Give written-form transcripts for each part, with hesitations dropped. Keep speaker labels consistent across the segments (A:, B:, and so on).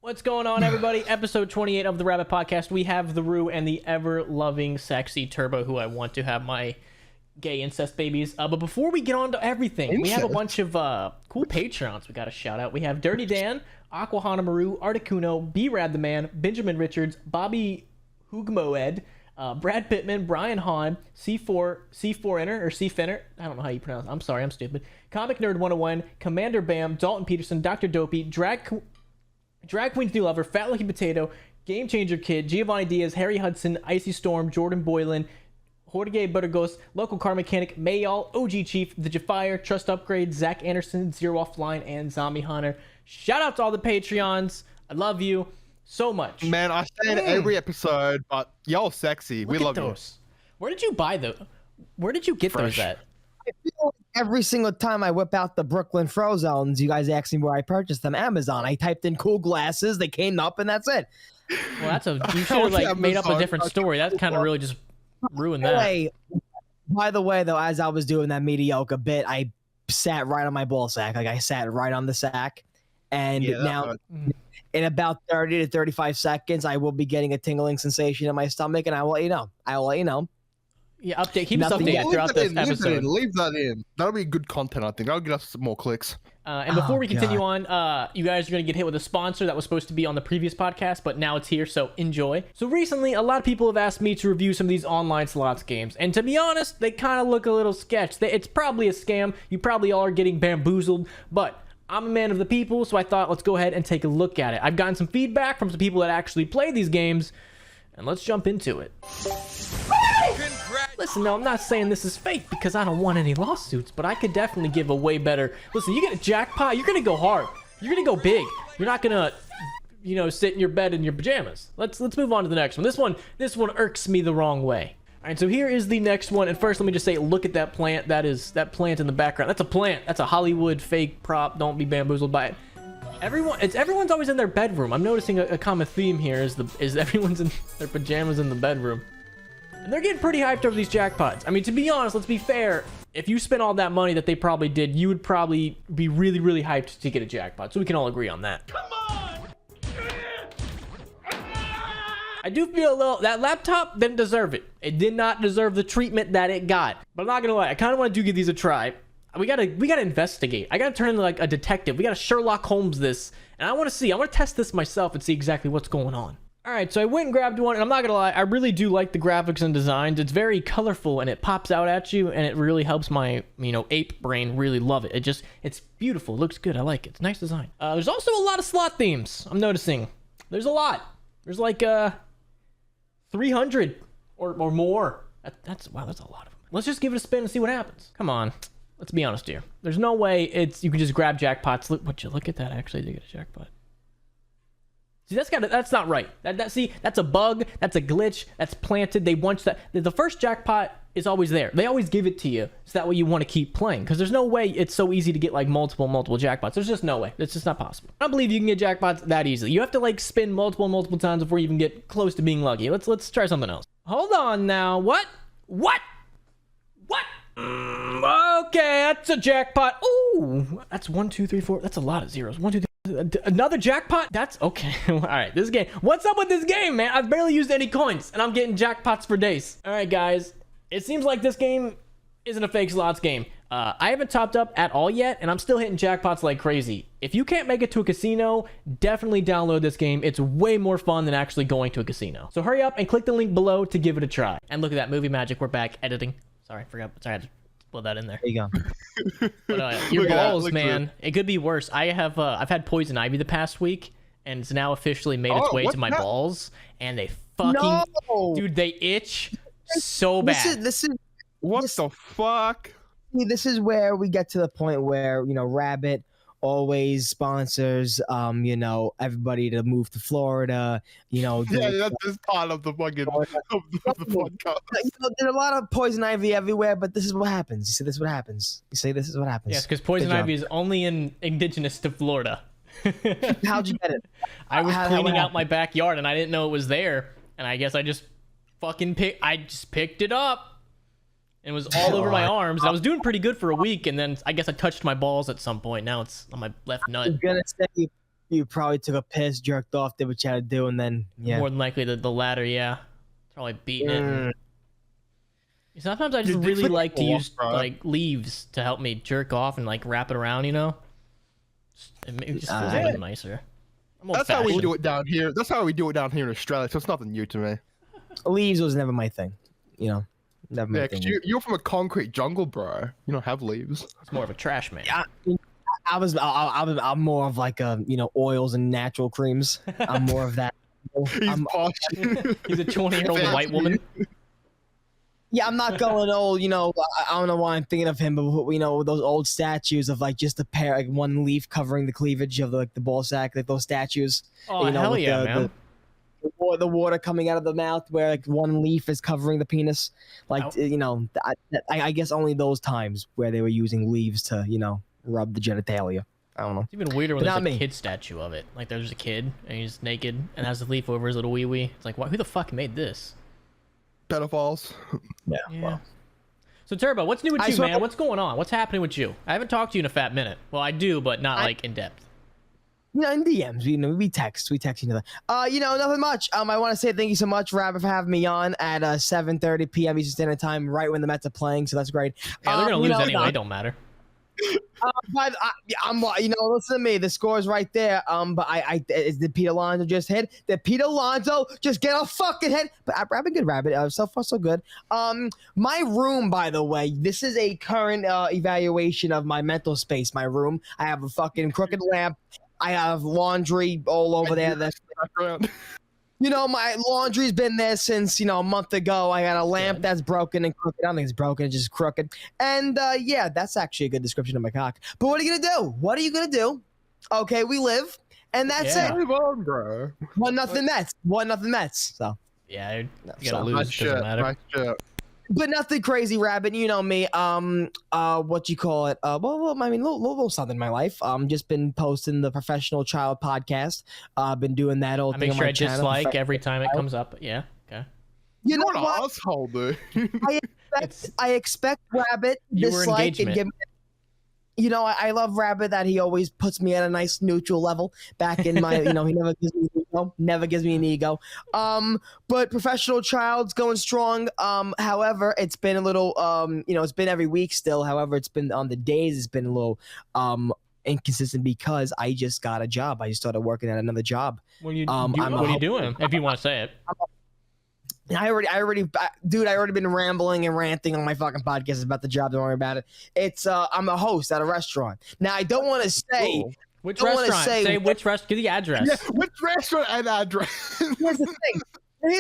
A: What's going on, everybody? Episode 28 of the Rabb1t podcast. We have the Rue and the ever-loving, sexy Turbo, who I want to have my gay incest babies. But before we get on to everything, we have a bunch of cool Patreons we got to shout out. We have Dirty Dan, Aqua Hanamaru, Articuno, B-Rad the Man, Benjamin Richards, Bobby Hugmoed, Brad Pittman, Brian Hahn, C4Inner, or C-Finner, I don't know how you pronounce it. I'm sorry, I'm stupid. Comic Nerd 101, Commander Bam, Dalton Peterson, Dr. Dopey, Drag Queen's New Lover, Fat Lucky Potato, Game Changer Kid, Giovanni Diaz, Harry Hudson, Icy Storm, Jordan Boylan, Jorge Butterghost, Local Car Mechanic, Mayall, OG Chief, The Jafire, Trust Upgrade, Zach Anderson, Zero Offline, and Zombie Hunter. Shout out to all the Patreons. I love you so much.
B: Man, I say it every episode, but y'all sexy. We love
A: those. Where did you buy those? Where did you get those at?
C: I feel like every single time I whip out the Brooklyn Frozones, you guys ask me where I purchased them. Amazon. I typed in cool glasses, they came up, and that's it.
A: Well, that's you should have made up a different story. That's kind of really just ruined that.
C: By the way, though, as I was doing that mediocre bit, I sat right on my ball sack. Like I sat right on the sack, and now in about 30 to 35 seconds, I will be getting a tingling sensation in my stomach, and I will let you know. I will let you know.
A: Yeah, update. Keep us updated throughout this episode.
B: Leave that in. That'll be good content, I think. That'll get us some more clicks.
A: And before we continue on, you guys are going to get hit with a sponsor that was supposed to be on the previous podcast, but now it's here, so enjoy. So recently, a lot of people have asked me to review some of these online slots games, and to be honest, they kind of look a little sketch. It's probably a scam. You probably all are getting bamboozled, but I'm a man of the people, so I thought let's go ahead and take a look at it. I've gotten some feedback from some people that actually play these games, and let's jump into it. Listen, no, I'm not saying this is fake because I don't want any lawsuits, but I could definitely give a way better. Listen, you get a jackpot, you're gonna go hard. You're gonna go big. You're not gonna, sit in your bed in your pajamas. Let's move on to the next one. This one irks me the wrong way. All right, so here is the next one. And first, let me just say, look at that plant. That plant in the background. That's a plant. That's a Hollywood fake prop. Don't be bamboozled by it. Everyone's always in their bedroom. I'm noticing a common theme here is everyone's in their pajamas in the bedroom. And they're getting pretty hyped over these jackpots. I mean, to be honest, let's be fair. If you spent all that money that they probably did, you would probably be really, really hyped to get a jackpot. So we can all agree on that. Come on! I do feel a little, that laptop didn't deserve it. It did not deserve the treatment that it got. But I'm not gonna lie, I kind of want to give these a try. We gotta investigate. I gotta turn into like a detective. We gotta Sherlock Holmes this. And I want to test this myself and see exactly what's going on. All right, so I went and grabbed one, and I'm not gonna lie, I really do like the graphics and designs. It's very colorful, and it pops out at you, and it really helps my, ape brain really love it. It's beautiful. It looks good. I like it. It's a nice design. There's also a lot of slot themes. I'm noticing. There's a lot. There's like 300 or more. That's a lot of them. Let's just give it a spin and see what happens. Come on. Let's be honest here. There's no way you can just grab jackpots. Look at that. Actually, they get a jackpot. See, that's not right. See, that's a bug. That's a glitch. That's planted. They want that. The first jackpot is always there. They always give it to you, so that way you want to keep playing. Because there's no way it's so easy to get like multiple jackpots. There's just no way. It's just not possible. I don't believe you can get jackpots that easily. You have to like spin multiple times before you even get close to being lucky. Let's try something else. Hold on now. What? Okay, that's a jackpot. Ooh, that's 1, 2, 3, 4. That's a lot of zeros. 1, 2, 3. Another jackpot? That's okay. All right, this game. What's up with this game, man? I've barely used any coins, and I'm getting jackpots for days. All right, guys. It seems like this game isn't a fake slots game. I haven't topped up at all yet, and I'm still hitting jackpots like crazy. If you can't make it to a casino, definitely download this game. It's way more fun than actually going to a casino. So hurry up and click the link below to give it a try. And look at that movie magic. We're back editing. Sorry, I had to put that in there.
C: There you go.
A: But, your balls, man. It could be worse. I've had poison ivy the past week, and it's now officially made its way to my balls, and they fucking dude, they itch so bad.
C: This is
B: what the fuck?
C: This is where we get to the point where Rabb1t always sponsors everybody to move to Florida.
B: Yeah, that's just part of the fucking of the podcast.
C: There's a lot of poison ivy everywhere, but this is what happens. You see, this is what happens.
A: Yes, because poison ivy is only indigenous to Florida.
C: How'd you get it?
A: I was cleaning out my backyard and I didn't know it was there, and I guess I just picked it up. It was all over my arms. I was doing pretty good for a week, and then I guess I touched my balls at some point. Now it's on my left nut.
C: I was gonna say, You probably took a piss, jerked off, did what you had to do, and then
A: More than likely the latter, yeah. Probably beating it. And... Sometimes I just really like to use like leaves to help me jerk off and like wrap it around, you know. It just feels a little nicer.
B: That's how we do it down here. That's how we do it down here in Australia. So it's nothing new to me.
C: Leaves was never my thing, you know. Never my thing.
B: You're from a concrete jungle, bro. You don't have leaves.
A: It's more of a trash man.
C: Yeah. I'm more of like a, you know, oils and natural creams. I'm more of that.
B: He's posh.
A: He's a 20-year-old white woman.
C: Yeah, I'm not going old, you know. I don't know why I'm thinking of him, but you know, those old statues of like just a pair, like one leaf covering the cleavage of the ball sack, like those statues.
A: Oh,
C: you know,
A: hell yeah, man.
C: The water coming out of the mouth where like one leaf is covering the penis. Like, you know, I guess only those times where they were using leaves to, you know, rub the genitalia. I don't know.
A: It's even weirder when there's a kid statue of it. Like there's a kid and he's naked and has the leaf over his little wee wee. It's like, who the fuck made this?
B: Pedophiles.
C: Yeah.
A: Well. So Turbo, what's new with you, man? What's going on? What's happening with you? I haven't talked to you in a fat minute. Well, I do, but not like in depth.
C: You know, in DMs, you know, we text each other. You know, nothing much. I want to say thank you so much, Rabb1t, for having me on at 7:30 p.m. Eastern Standard Time, right when the Mets are playing. So that's great.
A: Yeah, they're gonna lose anyway. Don't matter.
C: But I'm, you know, listen to me. The score's right there. But did Pete Alonso just hit? Did Pete Alonso just get a fucking hit? But Rabb1t, good Rabb1t. So far, so good. My room, by the way, this is a current evaluation of my mental space. My room. I have a fucking crooked lamp. I have laundry all over there. You know, my laundry's been there since, you know, a month ago. I got a lamp that's broken and crooked. I don't think it's broken, it's just crooked. And yeah, that's actually a good description of my cock. But what are you gonna do? What are you gonna do? Okay, we live, and that's it.
B: Move on, bro.
C: 1-0 Mets. 1-0 Mets. So
A: yeah, you gotta lose. Doesn't matter.
C: But nothing crazy, Rabb1t. You know me. What you call it? Well, I mean, little something in my life. Just been posting the Professional Child podcast. Been doing that old thing on my channel.
A: I make sure I dislike every time it comes up. Yeah. Okay.
C: You know
B: what? An asshole, dude.
C: I expect Rabb1t dislike and give me. You know, I love Rabb1t that he always puts me at a nice neutral level back in my, you know, he never gives me an ego, but Professional Child's going strong. However, it's been a little, you know, it's been every week still. However, it's been on the days, it's been a little, inconsistent because I just got a job. I just started working at another job.
A: What are you doing? If you want to say it.
C: I already been rambling and ranting on my fucking podcast about the job. Don't worry about it. It's I'm a host at a restaurant. Now I don't want to say
A: which restaurant. Say which restaurant. Give the address.
B: Yeah, which restaurant and address.
C: Here's the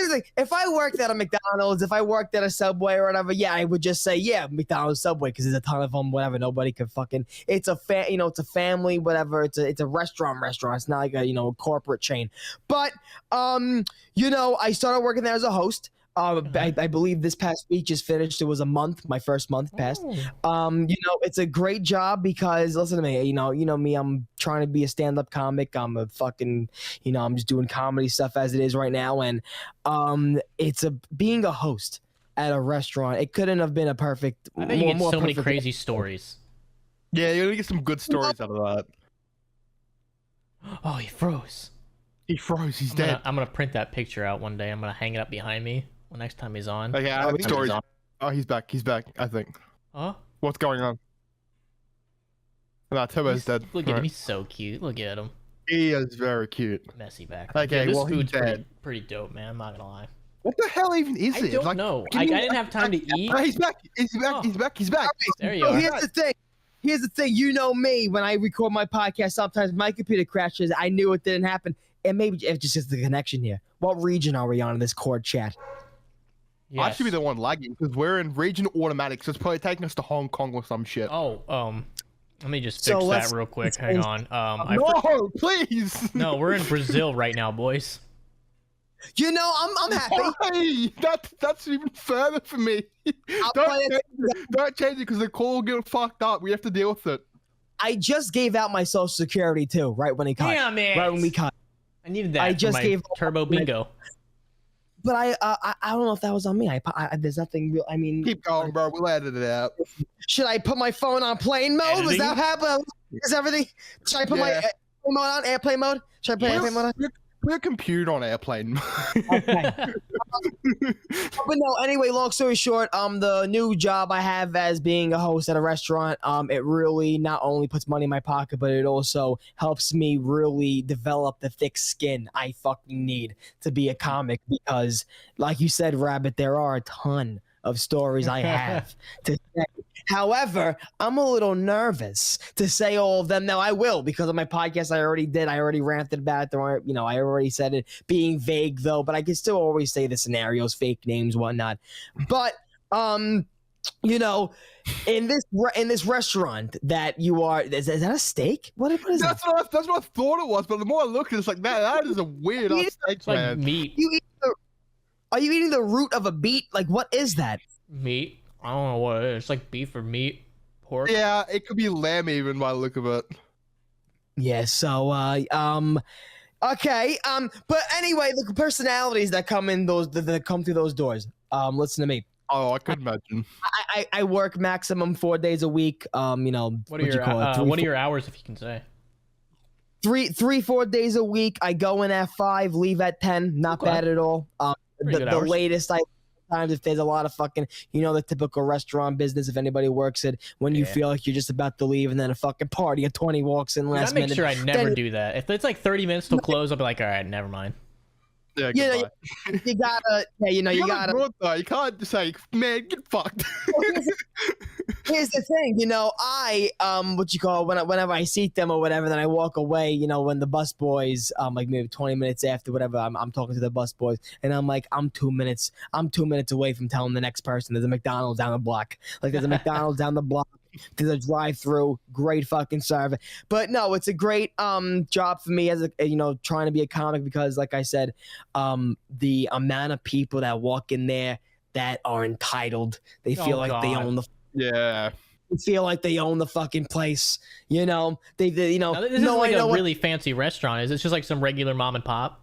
C: thing. If I worked at a McDonald's, if I worked at a Subway or whatever, yeah, I would just say McDonald's, Subway, because there's a ton of them. Whatever, nobody could fucking. It's a it's a family, whatever. It's a restaurant. It's not like a corporate chain. But you know, I started working there as a host. I believe this past week just finished. It was a month. My first month passed. You know, it's a great job because listen to me. You know me. I'm trying to be a stand-up comic. I'm a fucking, you know, I'm just doing comedy stuff as it is right now. And it's being a host at a restaurant. It couldn't have been a perfect.
A: I bet you get so many crazy stories.
B: Yeah, you're gonna get some good stories out of that.
A: Oh, he froze.
B: He froze. He's dead.
A: I'm gonna print that picture out one day. I'm gonna hang it up behind me. Well, next time he's on.
B: Okay, I have stories. Oh, he's back. He's back, I think.
A: Huh?
B: What's going on? Nah, Turbo's dead.
A: Look at him. He's so cute. Look at him.
B: He is very cute.
A: Messy back.
B: Okay,
A: this
B: well,
A: food's
B: he's dead.
A: Pretty dope, man. I'm not gonna lie.
B: What the hell even is it?
A: I don't know. I didn't have time to eat.
B: He's back. He's back.
A: Oh.
B: He's back. He's back.
A: There you are.
C: Here's the thing. You know me. When I record my podcast, sometimes my computer crashes. I knew it didn't happen. And maybe it's just the connection here. What region are we on in this Cord chat?
A: Yes.
B: I should be the one lagging because we're in region automatic, so it's probably taking us to Hong Kong or some shit.
A: Oh, let me just fix that real quick. Hang on.
B: No, please.
A: No, we're in Brazil right now, boys.
C: You know, I'm happy.
B: Why? That's even further for me. Don't change it because the call will get fucked up. We have to deal with it.
C: I just gave out my social security too, right when he cut.
A: Damn it.
C: Right when we cut.
A: I needed that.
C: I just gave
A: Turbo Bingo.
C: But I don't know if that was on me. There's nothing real. I mean,
B: keep going, bro. We'll edit it out.
C: Should I put my phone on plane mode? Was that happen? Is everything? Should I put my? mode on? Airplane mode? Should I play airplane mode on?
B: Put a computer on airplane.
C: Okay. But no, anyway, long story short, the new job I have as being a host at a restaurant, it really not only puts money in my pocket, but it also helps me really develop the thick skin I fucking need to be a comic because, like you said, Rabbit, there are a ton of stories I have to say. However, I'm a little nervous to say all of them. Now I will because of my podcast. I already ranted about it. I already said it being vague though, but I can still always say the scenarios, fake names, whatnot. But in this restaurant that you are, is that a steak? What is that?
B: That's what I thought it was, but the more I look, it's like that is a weird steak.
A: It's like meat.
C: Are you eating the root of a beet? Like, what is that?
A: Meat. I don't know what it is. It's like beef or meat, pork.
B: Yeah, it could be lamb even by the look of it.
C: Yeah. So, okay. But anyway, the personalities that come in that come through those doors. Listen to me.
B: Oh, I could imagine.
C: I work maximum 4 days a week.
A: What are your hours, if you can say?
C: 4 days a week. I go in at 5, leave at 10. Not bad at all. The latest times if there's a lot of fucking, the typical restaurant business, if anybody works it, when you feel like you're just about to leave and then a fucking party of 20 walks in last minute.
A: I make sure I never do that. If it's like 30 minutes till close, I'll be like, all right, never mind.
B: Yeah,
C: you gotta, you gotta.
B: You can't just say, man, get fucked.
C: Here's the thing, whenever I seat them or whatever, then I walk away, when the bus boys, like maybe 20 minutes after, whatever, I'm talking to the bus boys, and I'm like, I'm 2 minutes away from telling the next person there's a McDonald's down the block. Like, there's a McDonald's down the block. There's a drive-through, great fucking service. But no, it's a great job for me as trying to be a comic because, like I said, the amount of people that walk in there that are entitled, they feel like they own the.
B: Yeah.
C: They feel like they own the fucking place. They
A: now, this isn't like a really fancy restaurant. Is it just like some regular mom and pop?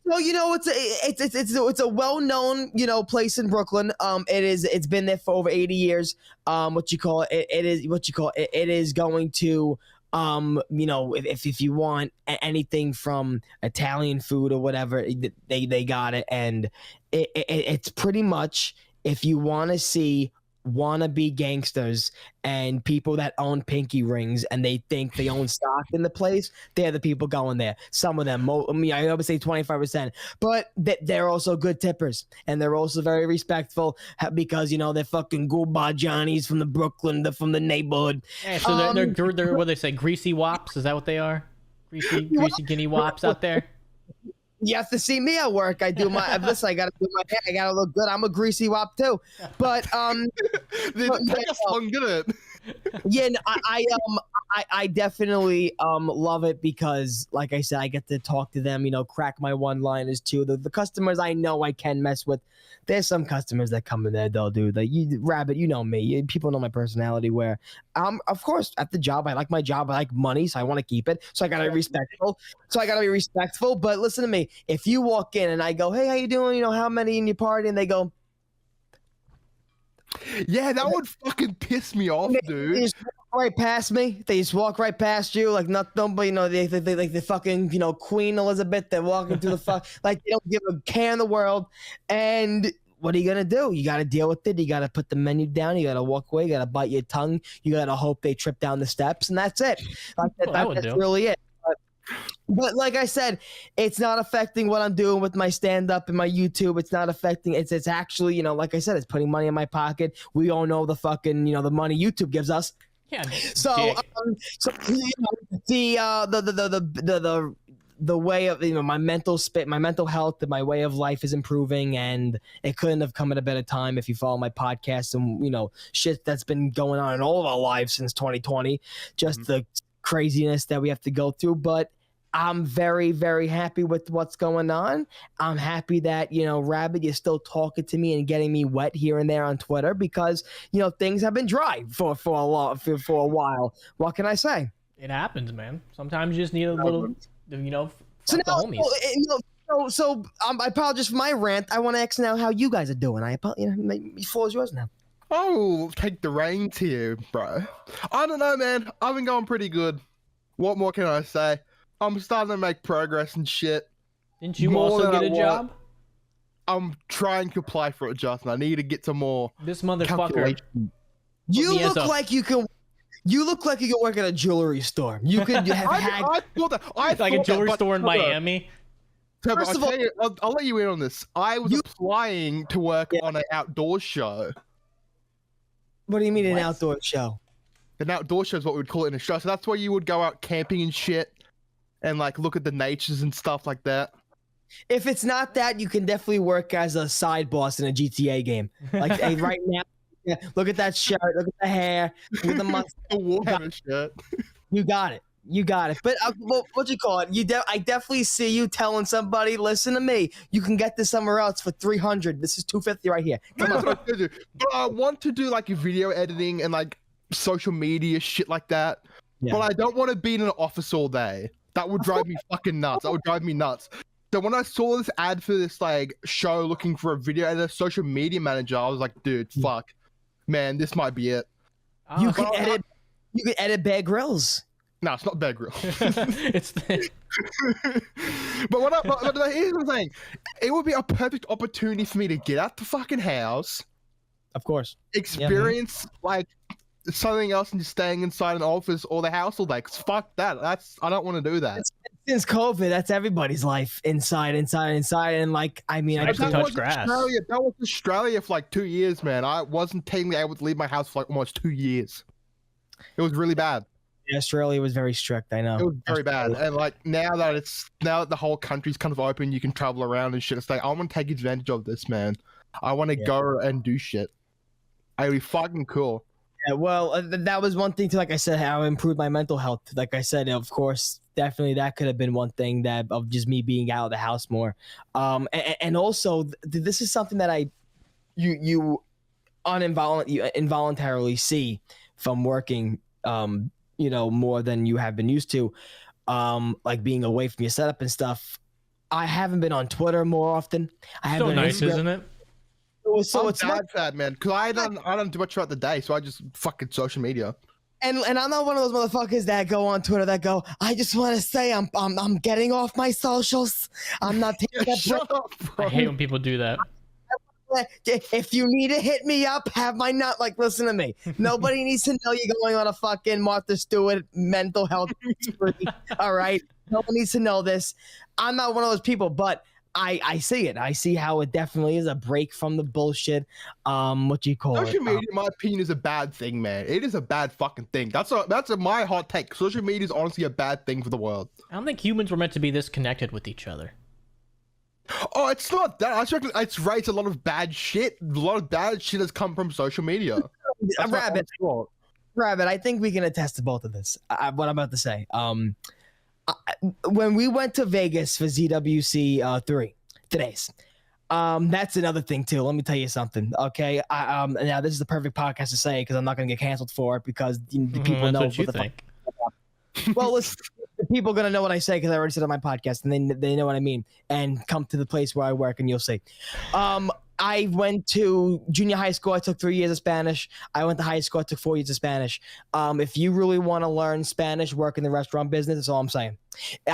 C: Well, it's a well-known, place in Brooklyn. It's been there for over 80 years. It is going to, if you want anything from Italian food or whatever, they got it. And it's pretty much, if you want to see wannabe gangsters and people that own pinky rings and they think they own stock in the place, they're the people going there. Some of them, I would say 25%, but they're also good tippers and they're also very respectful because they're fucking goodbye Johnnies from the Brooklyn, from the neighborhood.
A: Yeah, so they're what do they say, greasy wops? Is that what they are? Greasy guinea wops out there.
C: You have to see me at work. I do my listen. I gotta do my hair. I gotta look good. I'm a greasy wop too. But I definitely love it because, like I said, I get to talk to them. Crack my one-liners too. The customers I know I can mess with. There's some customers that come in there though, dude. Like Rabbit, you know me. People know my personality. Where of course, at the job, I like my job. I like money, so I want to keep it. So I gotta be respectful. But listen to me. If you walk in and I go, "Hey, how you doing? How many in your party?" and they go,
B: "Yeah, that would fucking piss me off, dude."
C: They just walk right past me. They just walk right past you like nothing. But they like the fucking Queen Elizabeth. They're walking through the fuck like they don't give a care in the world. And what are you gonna do? You gotta deal with it. You gotta put the menu down. You gotta walk away. You gotta bite your tongue. You gotta hope they trip down the steps, and that's it. Like that's really it. But like I said, it's not affecting what I'm doing with my stand-up and my YouTube. It's not affecting. It's actually, like I said, it's putting money in my pocket. We all know the fucking, the money YouTube gives us.
A: Yeah.
C: So the way of my mental health and my way of life is improving, and it couldn't have come at a better time if you follow my podcast and shit that's been going on in all of our lives since 2020. Just the craziness that we have to go through, but I'm very, very happy with what's going on. I'm happy that, Rabbit, you're still talking to me and getting me wet here and there on Twitter because, things have been dry for a while. What can I say?
A: It happens, man. Sometimes you just need a little,
C: so
A: the homies.
C: So I apologize for my rant. I want to ask now how you guys are doing. The floor is yours now.
B: Oh, take the reins here, bro. I don't know, man. I've been going pretty good. What more can I say? I'm starting to make progress and shit.
A: Didn't you
B: More
A: also
B: than
A: get
B: I
A: a job?
B: I'm trying to apply for it, Justin. I need to get some more
A: This motherfucker.
B: calculation.
C: You
A: me as
C: look
A: a-
C: like you can. You look like you can work at a jewelry store. You could have had.
B: I thought that.
A: It's like a jewelry store in Miami.
B: Trevor,
C: First of all,
B: I'll let you in on this. I was applying to work on an outdoor show.
C: What do you mean an
A: What?
C: outdoor show?
B: An outdoor show is what we'd call it in Australia. So that's where you would go out camping and shit, and like look at the natures and stuff like that.
C: If it's not that, you can definitely work as a side boss in a GTA game. Like hey, right now, yeah, look at that shirt, look at the hair, look at the mustache.
B: The Warhammer shit.
C: You got it. You got it. But what you call it? I definitely see you telling somebody, listen to me. You can get this somewhere else for 300. This is 250 right here. Come
B: That's
C: on.
B: what I do. But I want to do like video editing and like social media shit like that.
C: Yeah.
B: But I don't want to be in an office all day. That would drive me fucking nuts. That would drive me nuts. So when I saw this ad for this like show looking for a video editor, social media manager, I was like, dude, fuck, man, this might be it.
C: You can edit. You can edit Bear Grylls.
B: No, it's not Bear Grylls.
A: It's the...
B: but here's the thing. It would be a perfect opportunity for me to get out the fucking house,
C: Of course.
B: experience like something else and just staying inside an office or the house all day. 'Cause fuck that. I don't want to do that.
C: Since COVID, that's everybody's life. Inside. And like, I mean,
A: I
C: I
A: can
B: That
A: touch
B: was
A: grass.
B: Australia. That was Australia for like 2 years, man. I wasn't technically able to leave my house for like almost 2 years. It was really bad.
C: Australia was very strict. I know.
B: It was very bad. And like now that the whole country's kind of open, you can travel around and shit. It's like I want to take advantage of this, man. I want to go and do shit. It'd be fucking cool.
C: Yeah, well, that was one thing too. Like I said, how I improved my mental health. Like I said, of course, definitely that could have been one thing that of just me being out of the house more. And also this is something that you involuntarily see from working, more than you have been used to, like being away from your setup and stuff. I haven't been on Twitter more often. I haven't
A: so
C: been on
A: nice,
C: Instagram.
A: isn't it?
B: So
C: it's
B: it's sad, man. Because I don't do much throughout the day, so I just fucking social media.
C: And I'm not one of those motherfuckers that go on Twitter that go, I just want to say I'm getting off my socials. I'm not taking that break.
B: Shut up, bro.
A: I hate when people do that.
C: If you need to hit me up, have my nut. Like, listen to me. Nobody needs to know you're going on a fucking Martha Stewart mental health spree. All right. No one needs to know this. I'm not one of those people, but I see it. I see how it definitely is a break from the bullshit. What you call
B: Social
C: it?
B: media, in my opinion, is a bad thing, man. It is a bad fucking thing. That's my hot take. Social media is honestly a bad thing for the world.
A: I don't think humans were meant to be this connected with each other.
B: Oh, it's not that. I just reckon it's raised a lot of bad shit. A lot of bad shit has come from social media. That's my
C: Rabbit,
B: honest thought.
C: Rabbit, I think we can attest to both of this. What I'm about to say. When we went to Vegas for ZWC 3 today's, that's another thing too. Let me tell you something. Okay, now this is the perfect podcast to say because I'm not going to get canceled for it because the people
A: That's
C: know
A: what you
C: the
A: think.
C: well, listen, the people are gonna know what I say because I already said it on my podcast, and they know what I mean. And come to the place where I work, and you'll see. I went to junior high school. I took 3 years of Spanish. I went to high school. I took 4 years of Spanish. If you really want to learn Spanish, work in the restaurant business, that's all I'm saying.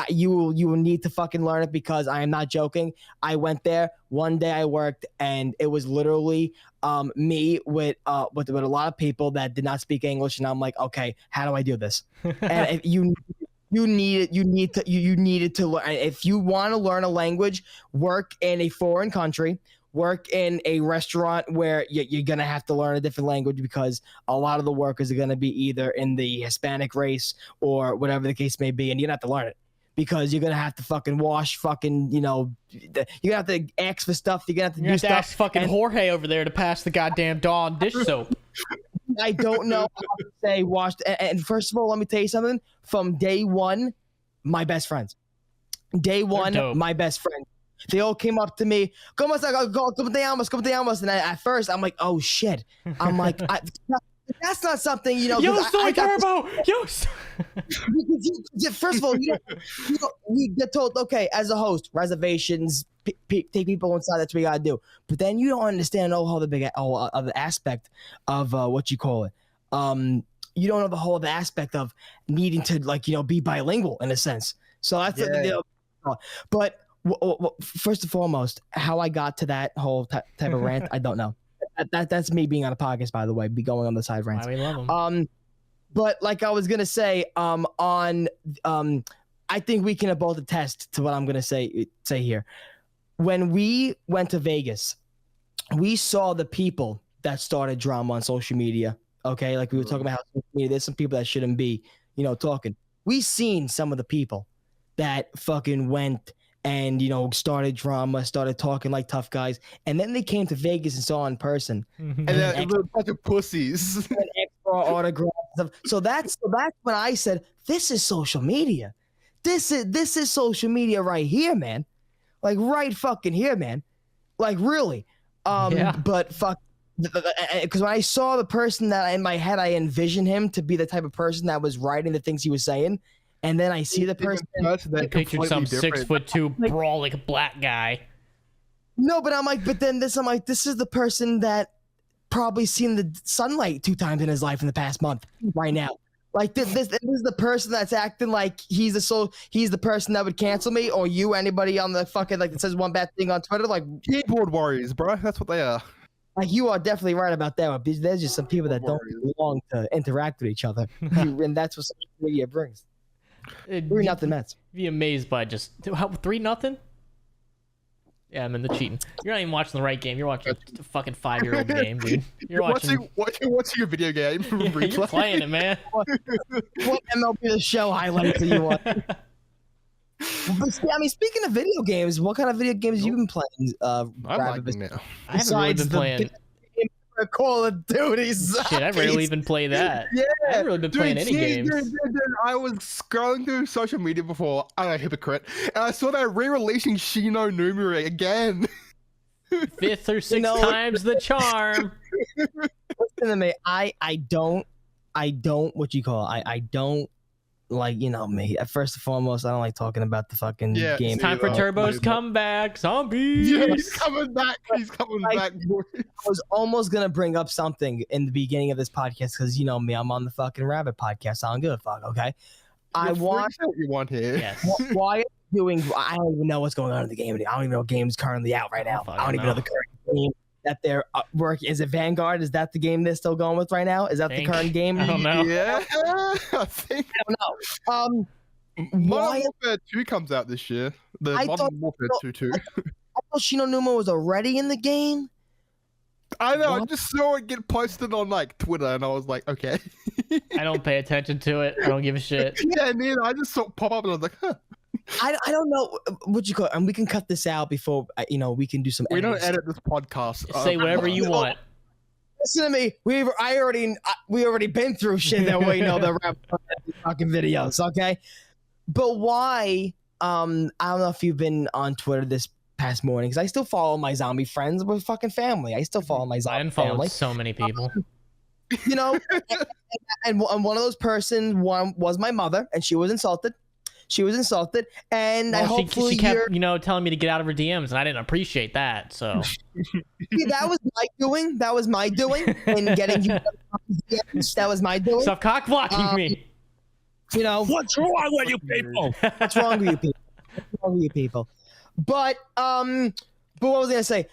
C: You will need to fucking learn it because I am not joking. I went there one day. I worked, and it was literally me with a lot of people that did not speak English, and I'm like, okay, how do I do this? And if you needed to learn. If you want to learn a language, work in a foreign country. Work in a restaurant where you're going to have to learn a different language because a lot of the workers are going to be either in the Hispanic race or whatever the case may be, and you're going to have to learn it because you're going to have to fucking wash fucking, you're going to have to ask for stuff. You're going to have to do stuff.
A: Ask fucking Jorge over there to pass the goddamn Dawn dish soap.
C: I don't know how to say washed. And first of all, let me tell you something. From day one, my best friends. Day one, my best friend. They all came up to me, ¿Cómo te llamas? And at first, I'm like, oh shit. I'm like, that's not something,
A: Yo, soy turbo! Yo,
C: first of all, we get told, okay, as a host, reservations, take people inside, that's what you gotta do. But then you don't understand the other aspect of what you call it. You don't know the whole other aspect of needing to, be bilingual in a sense. So that's
B: Yeah.
C: but first and foremost, how I got to that whole type of rant, I don't know. That's me being on a podcast, by the way, be going on the side rants.
A: Why we love them.
C: But like I was gonna say, I think we can both attest to what I'm gonna say here. When we went to Vegas, we saw the people that started drama on social media. Okay, like we were talking about how social media, there's some people that shouldn't be, talking. We seen some of the people that fucking went and started drama, started talking like tough guys, and then they came to Vegas and saw in person.
B: And then a bunch of pussies.
C: And extra autographs. So that's when I said, "This is social media. This is social media right here, man. Like right fucking here, man. Like really." But fuck. Because when I saw the person that in my head, I envisioned him to be the type of person that was writing the things he was saying, and then I see the person.
A: I pictured some 6'2" brawling black guy.
C: No, but I'm like, this is the person that probably seen the sunlight 2 times in his life in the past month. Right now, like this is the person that's acting like he's the person that would cancel me, or anybody on the fucking that says one bad thing on Twitter, like
B: keyboard warriors, bro. That's what they are.
C: Like you are definitely right about that. There's just some people that don't belong to interact with each other, and that's what social media brings. 3-0 Mets.
A: Be amazed by just 3-0. Yeah, I'm in the cheating. You're not even watching the right game. You're watching a fucking 5-year-old game, dude. You're watching
B: a video game.
A: You're playing it, man.
C: What MLB The Show highlights do you want? I mean, speaking of video games, what kind of video games have you been playing?
B: I'm liking now.
A: I haven't really been playing.
C: Call of Duty.
A: Shit, I rarely even play that.
C: Yeah,
A: I haven't really been playing any games.
B: Dude, I was scrolling through social media before. I'm a hypocrite, and I saw they're re-releasing Shino Numeri again.
A: 5th or 6th times the charm.
C: Listen to me. I don't. What you call? I don't. Like, me. First and foremost, I don't like talking about the fucking game.
A: It's time for Turbo's comeback. Zombies.
B: Yeah, he's coming back. He's coming back, boy.
C: I was almost going to bring up something in the beginning of this podcast because, you know me, I'm on the fucking Rabb1t podcast. So I don't give a fuck, okay? I want
B: what you want here.
A: Yes.
C: Why are you doing... I don't even know what's going on in the game. I don't even know what game's currently out right now. I don't even know the current game that they're working. Is it Vanguard? Is that the game they're still going with right now? Is that the current game?
A: I don't know.
B: Yeah, I think.
C: I don't know.
B: Modern Warfare 2 comes out this year. The Modern Warfare 2 too.
C: I thought Shino Numa was already in the game.
B: I know. I just saw it get posted on like Twitter, and I was like, okay.
A: I don't pay attention to it. I don't give a shit.
B: Yeah, neither. I just saw it pop up, and I was like, huh.
C: I don't know what you call it, and we can cut this out before we can do some.
B: We don't edit this podcast.
A: Say whatever you want.
C: Listen to me. We already been through shit that we know the Rabb1t fucking videos, okay? But why? I don't know if you've been on Twitter this past morning because I still follow my zombie friends. We're fucking family. I still follow my zombie family.
A: So many people.
C: And one of those persons was my mother, and she was insulted. And
A: she kept, telling me to get out of her DMs, and I didn't appreciate that. So
C: that was my doing, and getting you DMs. That was my doing.
A: Stop cock blocking me.
C: What's wrong with you people? What's wrong with you people? But what was I gonna say?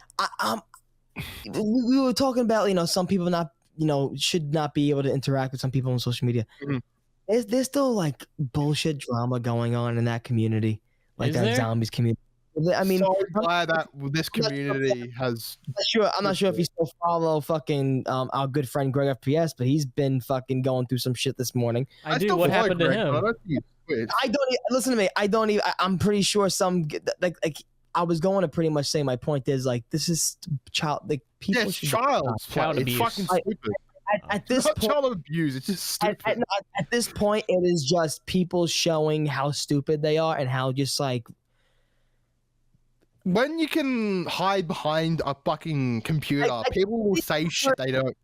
C: We were talking about some people not should not be able to interact with some people on social media. Mm-hmm. There's still like bullshit drama going on in that community, like that zombies community. I mean,
B: so glad that this community has.
C: I'm not sure if you still follow fucking our good friend Greg FPS, but he's been fucking going through some shit this morning.
A: I do. What happened to him?
C: I don't listen to me. I don't even. I'm pretty sure some like I was going to pretty much say my point is like this is child like people.
B: Yeah, child abuse. It's fucking stupid.
C: At this point,
B: child abuse. It's just stupid.
C: At this point, it is just people showing how stupid they are and how just like
B: when you can hide behind a fucking computer, people will say shit they don't.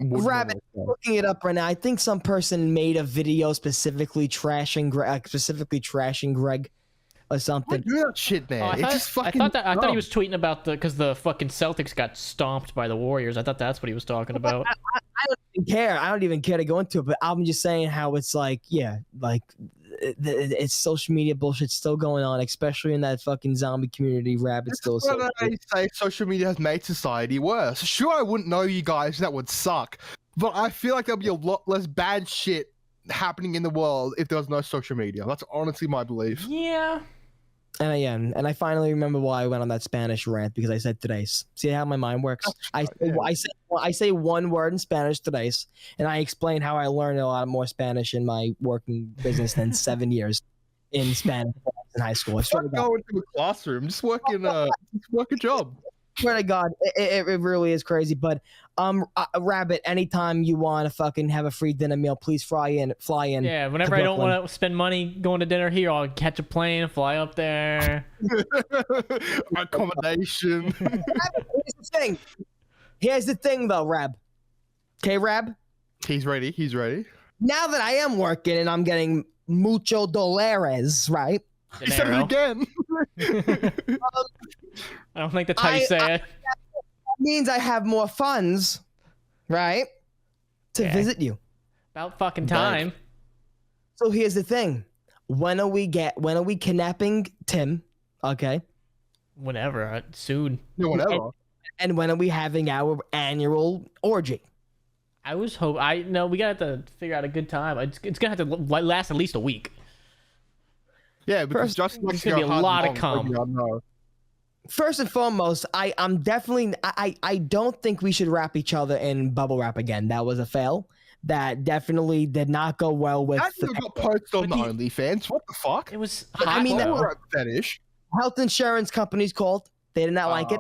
C: Rabb1t, looking it up right now. I think some person made a video specifically trashing Greg. Or something.
B: Do that shit, man.
A: I thought he was tweeting about because the fucking Celtics got stomped by the Warriors. I thought that's what he was talking about.
C: I don't even care. I don't even care to go into it. But I'm just saying how it's like, yeah, like it's social media bullshit still going on, especially in that fucking zombie community. Rabb1t still.
B: When I say social media has made society worse. Sure, I wouldn't know you guys. That would suck. But I feel like there'll be a lot less bad shit happening in the world if there was no social media. That's honestly my belief.
A: Yeah.
C: And again, and I finally remember why I went on that Spanish rant, because I said today's. See how my mind works? I say one word in Spanish, today's, and I explain how I learned a lot more Spanish in my working business than 7 years in Spanish in high school. I swear to God.
B: Go into a classroom, just work a job.
C: Swear to God, it really is crazy. But Rabb1t, anytime you want to fucking have a free dinner meal, please fly in.
A: Yeah, whenever I don't want to spend money going to dinner here, I'll catch a plane, fly up there.
B: Accommodation.
C: Here's the thing, though, Rab. Okay, Rab.
B: He's ready.
C: Now that I am working and I'm getting mucho dólares, right?
B: He said it again.
A: I don't think that's how you say it.
C: That means I have more funds, right? To visit you.
A: About fucking time.
C: So here's the thing. When are we kidnapping Tim? Okay.
A: Whenever. Soon.
B: Yeah, whatever.
C: And when are we having our annual orgy?
A: I was hoping. We gotta have to figure out a good time. It's gonna have to last at least a week.
B: Yeah, because
A: there's gonna be a lot of cum.
C: First and foremost, I'm definitely I don't think we should wrap each other in bubble wrap again. That was a fail. That definitely did not go well with.
B: That got posted on the OnlyFans. What the fuck?
A: It was.
C: I mean,
B: that fetish.
C: Health insurance companies called. They did not like it.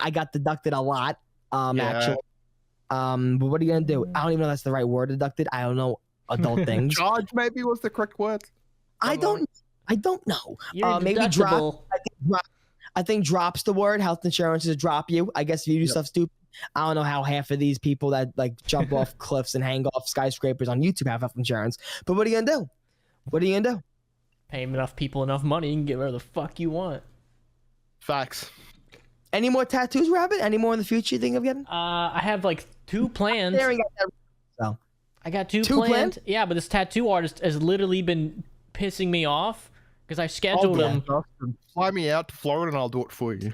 C: I got deducted a lot. Actually. But what are you gonna do? I don't even know if that's the right word. Deducted. I don't know adult things.
B: Charge maybe was the correct word.
C: I don't know.
A: Maybe drop.
C: I think drop's the word. Health insurance is drop you. I guess if you do stuff stupid. I don't know how half of these people that like jump off cliffs and hang off skyscrapers on YouTube have health insurance. But what are you gonna do?
A: Pay enough people enough money, you can get whatever the fuck you want.
B: Facts.
C: Any more tattoos, Rabb1t? Any more in the future you think of getting?
A: I have like 2 plans.
C: So.
A: I got two planned. Yeah, but this tattoo artist has literally been pissing me off because I scheduled him.
B: Fly me out to Florida and I'll do it for you.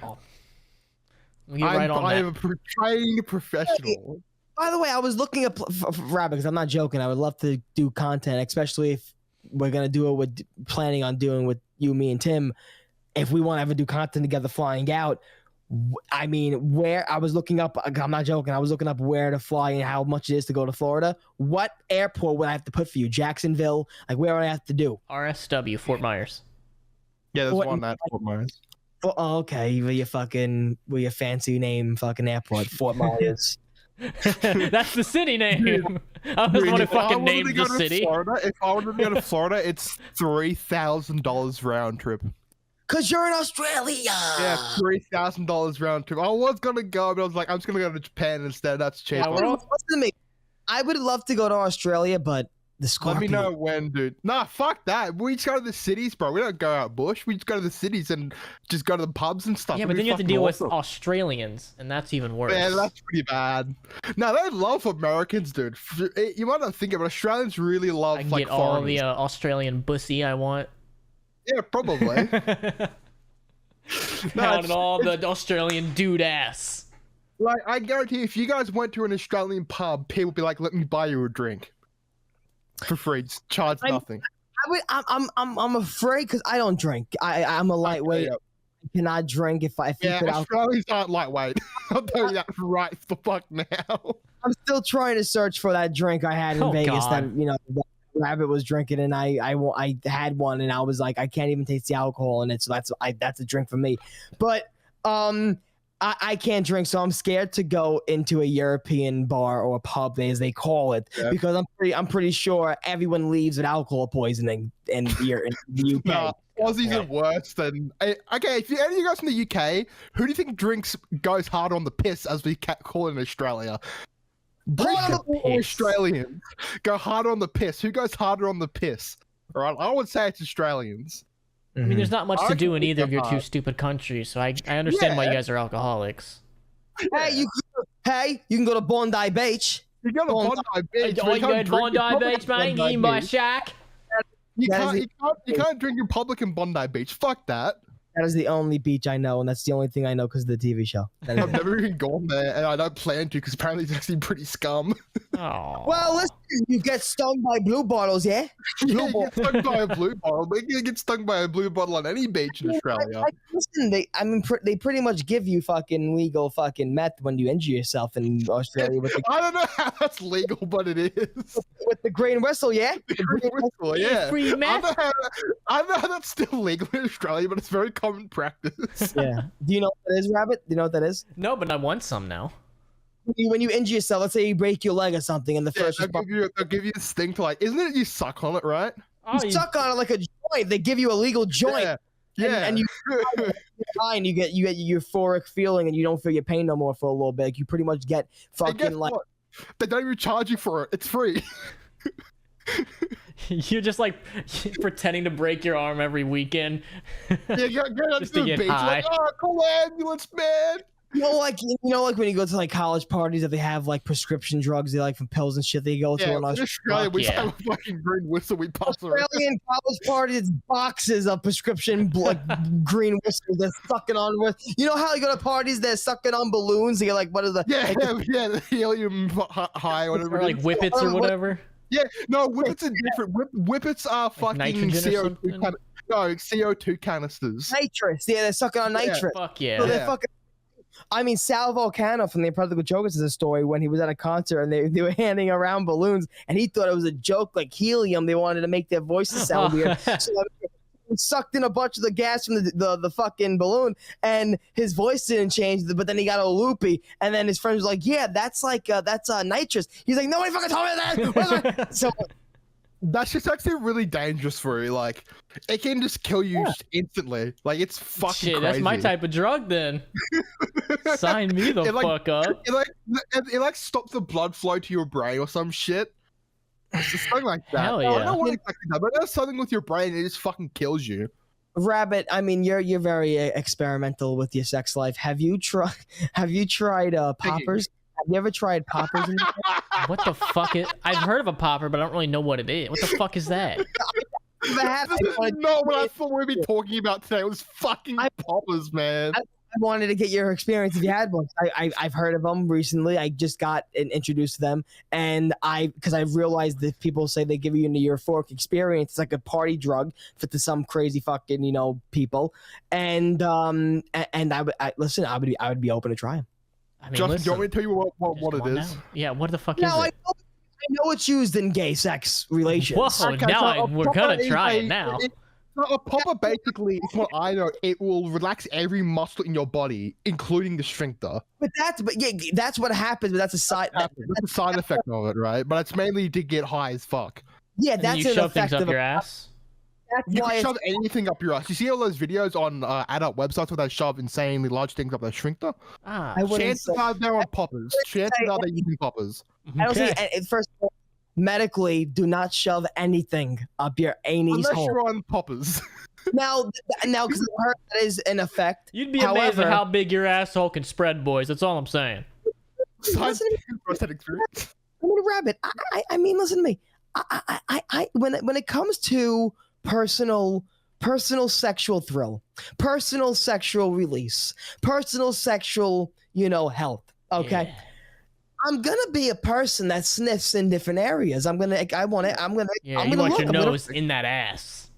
A: I'm
B: a trained professional.
C: By the way, I was looking up Rabb1t because I'm not joking. I would love to do content, especially if we're gonna do it with planning on doing with you, me, and Tim. If we want to ever do content together, flying out. I mean, where I was looking up, I'm not joking. I was looking up where to fly and how much it is to go to Florida. What airport would I have to put for you? Jacksonville? Like, where would I have to do?
A: RSW, Fort Myers.
B: Yeah, there's one at Fort Myers.
C: Oh, okay. With your fancy name fucking airport, Fort Myers.
A: That's the city name. I was want to fucking name the city.
B: If I wanted to go to Florida, it's $3,000 round trip.
C: Cause you're in Australia.
B: Yeah, $3,000 round trip. I was gonna go, but I was like, I'm just gonna go to Japan instead. That's cheaper.
C: Listen to me. I would love to go to Australia, but the Scorpion.
B: Let me know when, dude. Nah, fuck that. We just go to the cities, bro. We don't go out bush. We just go to the cities and just go to the pubs and stuff.
A: Yeah, but then you have to deal with Australians, and that's even worse.
B: Yeah, that's pretty bad. No, they love Americans, dude. You might not think it, but Australians really love
A: I can get all the Australian bussy I want.
B: Yeah, probably.
A: Counting all the Australian dude ass.
B: Like, I guarantee if you guys went to an Australian pub, people would be like, let me buy you a drink. For free. Just charge nothing.
C: I'm afraid because I don't drink. I'm a lightweight. I cannot drink if
B: Australians aren't lightweight. I'll tell you that right the fuck now.
C: I'm still trying to search for that drink I had in Vegas that Rabb1t was drinking, and I had one, and I was like, I can't even taste the alcohol in it, so that's a drink for me. But I can't drink, so I'm scared to go into a European bar or pub, as they call it, because I'm pretty sure everyone leaves with alcohol poisoning in the UK.
B: No, Aussies are worse than. Okay, if any of you guys from the UK, who do you think goes hard on the piss, as we call it in Australia? Australians go harder on the piss. Who goes harder on the piss? All right, I would say it's Australians.
A: I mean, there's not much to do in either of your two stupid countries, so I understand why you guys are alcoholics.
C: Hey, you can go to Bondi Beach.
B: You go to Bondi Beach.
A: Oh, you go to Bondi Beach, mate? You can buy a shack.
B: You can't drink in public in Bondi Beach. Fuck that.
C: That is the only beach I know, and that's the only thing I know because of the TV show.
B: I've never even gone there, and I don't plan to because apparently it's actually pretty scum.
A: Oh.
C: Well, listen, you get stung by blue bottles, yeah?
B: You get stung by a blue bottle, but you get stung by a blue bottle on any beach in Australia.
C: Listen, they pretty much give you fucking legal fucking meth when you injure yourself in Australia.
B: I don't know how that's legal, but it is.
C: With the green whistle, yeah?
B: The green whistle, yeah.
A: Free meth.
B: I don't know how that's still legal in Australia, but it's very common practice.
C: Yeah. Do you know what that is, Rabbit? Do you know what that is?
A: No, but I want some now.
C: When you injure yourself, let's say you break your leg or something, and the first
B: they'll give you this thing to like, isn't it you suck on it, right?
C: you suck on it like a joint. They give you a legal joint.
B: Yeah.
C: And you fine, you get your euphoric feeling, and you don't feel your pain no more for a little bit. Like, you pretty much get fucking like.
B: What? They don't even charge you for it. It's free.
A: You're just like pretending to break your arm every weekend.
B: Yeah, go
A: Just
B: to
A: to
B: the
A: get
B: beach.
A: high.
B: Like, oh, call ambulance, man.
C: You know, like when you go to like college parties that they have like prescription drugs, they like from pills and shit they go to.
B: Yeah,
C: In
B: in Australia, we
A: yeah.
B: have a fucking green whistle we pass around.
C: Australian college parties, it's boxes of prescription green whistles they're sucking on with. You know how you go to parties, they're sucking on balloons. You're like, what are the?
B: Yeah, the helium high, whatever.
A: Or like whippets or whatever.
B: Yeah, no, whippets are different. Whippets are fucking
A: nitrogen or
B: CO2.
A: something?
B: No, CO2 canisters.
C: Nitrous. Yeah, they're sucking on nitrous.
A: Fuck
C: So
A: yeah.
C: they're fucking. I mean, Sal Volcano from the Impractical Jokers is a story when he was at a concert and they were handing around balloons and he thought it was a joke, like helium. They wanted to make their voices sound weird. So he sucked in a bunch of the gas from the fucking balloon and his voice didn't change, but then he got all loopy. And then his friend was like, yeah, that's nitrous. He's like, nobody fucking told me that. So
B: That's just actually really dangerous for you. Like, it can just kill you instantly. Like, it's fucking
A: Shit,
B: crazy.
A: that's my type of drug then. Sign me the fuck up.
B: It stops the blood flow to your brain or some shit. It's just something like that.
A: Hell
B: I don't
A: yeah.
B: know what exactly that, but there's something with your brain. It just fucking kills you.
C: Rabbit, I mean, you're very experimental with your sex life. Have you tried poppers? Have you ever tried poppers?
A: What the fuck is? I've heard of a popper, but I don't really know what it is. What the fuck is that?
B: This is not what I thought we'd be talking about today. It was fucking poppers, man.
C: I wanted to get your experience if you had one. I've heard of them recently. I just got introduced to them, and because I've realized that people say they give you a euphoric experience. It's like a party drug to some crazy fucking people, and I would be open to try them.
A: I mean,
B: Justin,
A: listen,
B: do you want me to tell you what it is?
A: down. Yeah, what the fuck is
C: No,
A: it?
C: I know it's used in gay sex relations.
A: Whoa,
B: Okay,
A: now
B: so
A: we're gonna try it now.
B: A popper basically, is what I know, it will relax every muscle in your body, including the sphincter.
C: But that's what happens. But that's a side.
B: That's a side effect of it, right? But it's mainly to get high as fuck.
C: Yeah,
A: And
C: that's
A: you
C: an
A: shove
C: effect
A: things up
C: of
A: your ass.
C: That's
B: You
C: why
B: can
C: it's
B: shove anything up your ass. You see all those videos on adult websites where they shove insanely large things up their sphincter?
A: Ah,
C: I wouldn't
B: Chances
C: say-
B: are they're on poppers. Chances are they're using poppers.
C: I don't
A: okay.
C: think first of all, medically, do not shove anything up your anus
B: Unless
C: hole.
B: you're on poppers.
C: Now, because I've heard that is an effect.
A: You'd be amazed
C: However-
A: at how big your asshole can spread, boys. That's all I'm saying.
B: Science first-hand experience.
C: I mean, Rabbit. I mean, listen to me. When it comes to personal sexual thrill, personal sexual release, personal sexual, health. Okay.
A: Yeah.
C: I'm gonna be a person that sniffs in different areas. I'm gonna
A: Yeah,
C: I'm
A: you
C: gonna
A: want
C: look.
A: your
C: I'm gonna-
A: nose in that ass.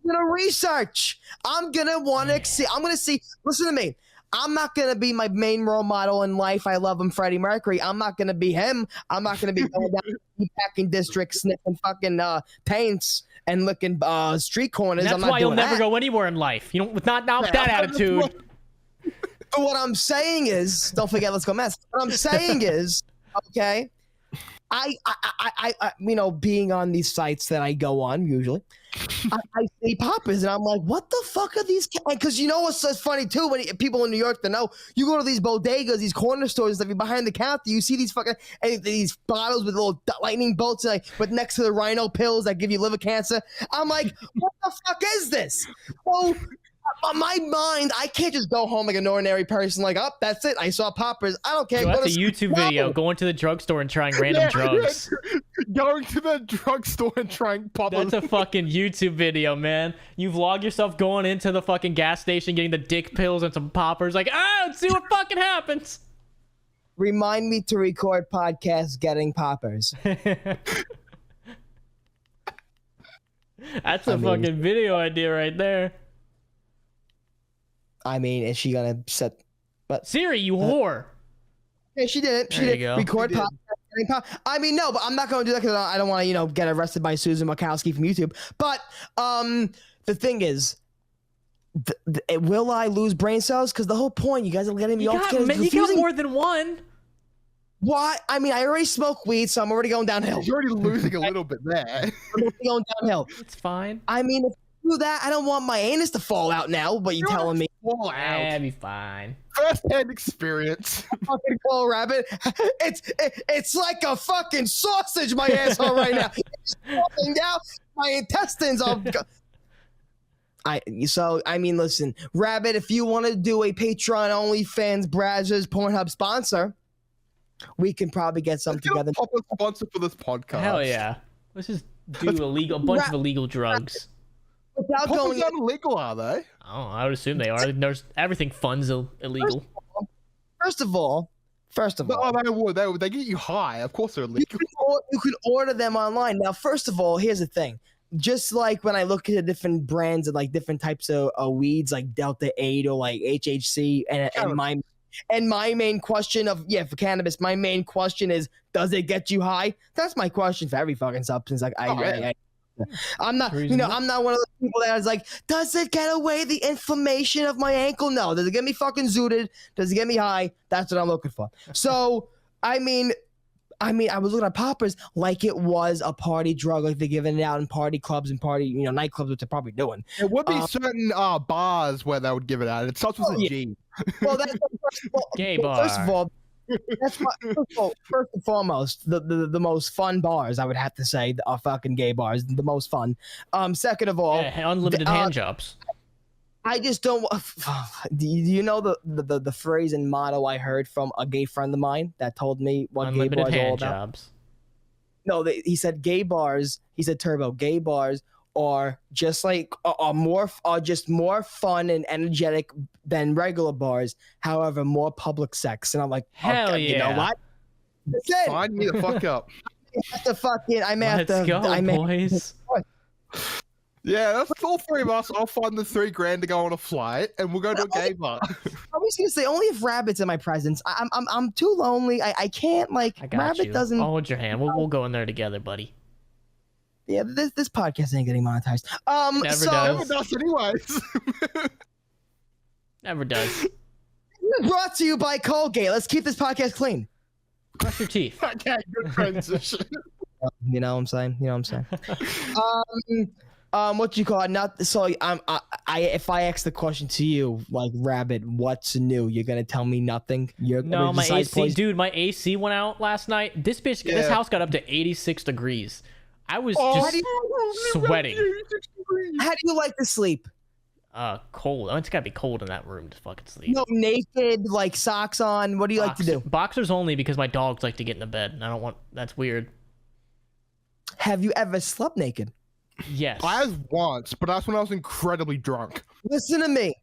C: I'm gonna research. I'm gonna want to see. I'm gonna see. Listen to me. I'm not gonna be my main role model in life. I love him, Freddie Mercury. I'm not gonna be him. I'm not gonna be going down the packing district sniffing fucking paints and looking street corners.
A: That's
C: I'm not
A: why you'll
C: doing
A: never
C: that.
A: go anywhere in life. You don't not with that attitude.
C: But what I'm saying is, don't forget, let's go mess. What I'm saying is, okay, I being on these sites that I go on usually, I see poppers and I'm like, what the fuck are these? Because you know what's so funny too, when people in New York that know, you go to these bodegas, these corner stores and stuff, you're behind the counter, you see these fucking these bottles with little lightning bolts, but next to the rhino pills that give you liver cancer. I'm like, what the fuck is this? So on my mind, I can't just go home like an ordinary person. Like, oh, that's it. I saw poppers. I don't care.
A: Bro, that's a YouTube video. Going to the drugstore and trying random drugs.
B: Going to the drugstore and trying poppers.
A: That's a fucking YouTube video, man. You vlog yourself going into the fucking gas station, getting the dick pills and some poppers. Like, let's see what fucking happens.
C: Remind me to record podcasts getting poppers.
A: That's a fucking video idea right there.
C: I mean, is she gonna set? But
A: Siri, you whore.
C: Yeah, she did it. She
A: There
C: did
A: you go.
C: record podcast. I mean, no, but I'm not going to do that because I don't want to, get arrested by Susan Wachowski from YouTube. But the thing is, will I lose brain cells? Because the whole point, you guys are getting me off.
A: You got more than one.
C: Why? I mean, I already smoke weed, so I'm already going downhill.
B: You're already losing a little bit there.
C: I'm already going downhill.
A: It's fine.
C: I mean, if you do that, I don't want my anus to fall out now. But you're telling me,
B: fall out.
A: That'd be fine.
B: First-hand experience.
C: fucking call rabbit. It's like a fucking sausage, my asshole right now. It's falling out. My intestines are. I mean, listen, Rabbit. If you want to do a Patreon, OnlyFans, Brazzers, Pornhub sponsor, we can probably get something together.
B: Pop a sponsor for this podcast.
A: Hell yeah. Let's just do a bunch of illegal drugs.
C: Without
B: Poppers
C: going
B: aren't illegal, are they?
A: Oh, I would assume they are. Everything fun's illegal.
C: First of all,
B: Oh, they get you high. Of course they're illegal.
C: you can order them online. Now, first of all, here's the thing. Just like when I look at the different brands and like different types of weeds, like Delta 8 or like HHC, and my main question for cannabis, my main question is, does it get you high? That's my question for every fucking substance. Like I'm not, I'm not one of those people that is like, does it get away the inflammation of my ankle? No. Does it get me fucking zooted? Does it get me high? That's what I'm looking for. So, I mean, I was looking at poppers like it was a party drug, like they're giving it out in party clubs and nightclubs, which they're probably doing.
B: There would be certain bars where they would give it out. It starts with a G.
C: Well, that's
A: Gay bar.
C: First of all, first and foremost, the most fun bars, I would have to say, are fucking gay bars, the most fun. Second of all,
A: unlimited hand jobs.
C: I just don't. Do you know the phrase and motto I heard from a gay friend of mine that told me what
A: Unlimited
C: gay bars are all
A: hand
C: about?
A: jobs.
C: No, he said gay bars. He said, Turbo, gay bars are just like more fun and energetic than regular bars. However, more public sex. And I'm like,
A: hell yeah.
C: You know what? That's it.
B: Sign me the fuck up.
A: Let's go, boys.
B: Yeah, that's all three of us. I'll find the $3,000 to go on a flight, and we'll go to a gay bar.
C: I was gonna say only if Rabbit's in my presence. I'm too lonely. I can't like.
A: I got
C: Rabbit
A: you.
C: doesn't.
A: I'll hold your hand. We'll go in there together, buddy.
C: Yeah, this podcast ain't getting monetized.
A: Never
B: Never does, anyways.
A: Never does.
C: Brought to you by Colgate. Let's keep this podcast clean.
A: Brush your teeth.
B: Okay, good transition.
C: You know what I'm saying? What you call it? Not so. If I ask the question to you, like Rabbit, what's new? You're gonna tell me nothing.
A: No, my AC, dude. My AC went out last night. This house got up to 86 degrees. I was just sweating.
C: How do you like to sleep?
A: Cold. It's gotta be cold in that room to fucking sleep.
C: No, naked, like socks on. What do you like to do?
A: Boxers only, because my dogs like to get in the bed, and I don't want. That's weird.
C: Have you ever slept naked?
A: Yes.
B: I have once, but that's when I was incredibly drunk.
C: Listen to me.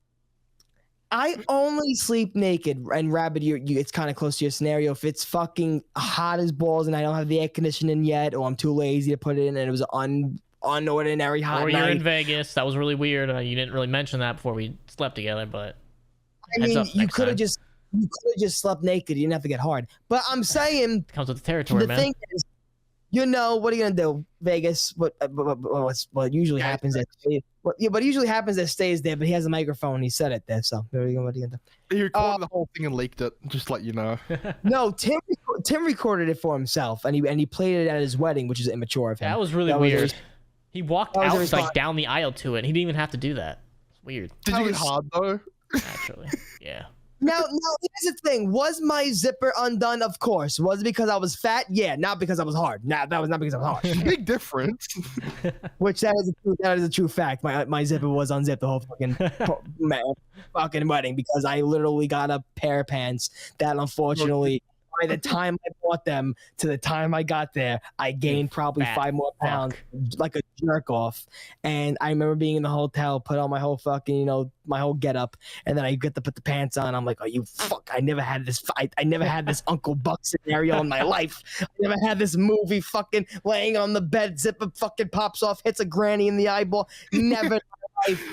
C: I only sleep naked, and Rabbit, it's kind of close to your scenario. If it's fucking hot as balls and I don't have the air conditioning yet, or I'm too lazy to put it in, and it was unordinary hot
A: or
C: night.
A: you're in Vegas. That was really weird. You didn't really mention that before we slept together, but
C: I mean, you could have just slept naked. You didn't have to get hard. But I'm saying
A: comes with the territory, man.
C: The thing is, what are you gonna do? Vegas. What usually happens what usually happens that stays there. But he has a microphone. He said it there. So what are you gonna do?
B: He recorded the whole thing and leaked it. Just let you know.
C: No, Tim recorded it for himself, and he played it at his wedding, which is immature of him.
A: That was really weird. He walked out like down the aisle to it. He didn't even have to do that. It's weird.
B: Did you get hard though?
A: Actually, yeah.
C: Now, here's the thing. Was my zipper undone? Of course. Was it because I was fat? Yeah, not because I was hard. Nah, that was not because I was hard.
B: Big difference.
C: Which that is a true fact. My zipper was unzipped the whole fucking wedding because I literally got a pair of pants that unfortunately by the time I bought them to the time I got there, I gained probably 5 more pounds like a jerk off. And I remember being in the hotel, put on my whole fucking, my whole get up, and then I get to put the pants on. I'm like, oh, you fuck, I never had this fight. I never had this Uncle Buck scenario in my life. I never had this movie fucking laying on the bed, zipper fucking pops off, hits a granny in the eyeball. Never in my life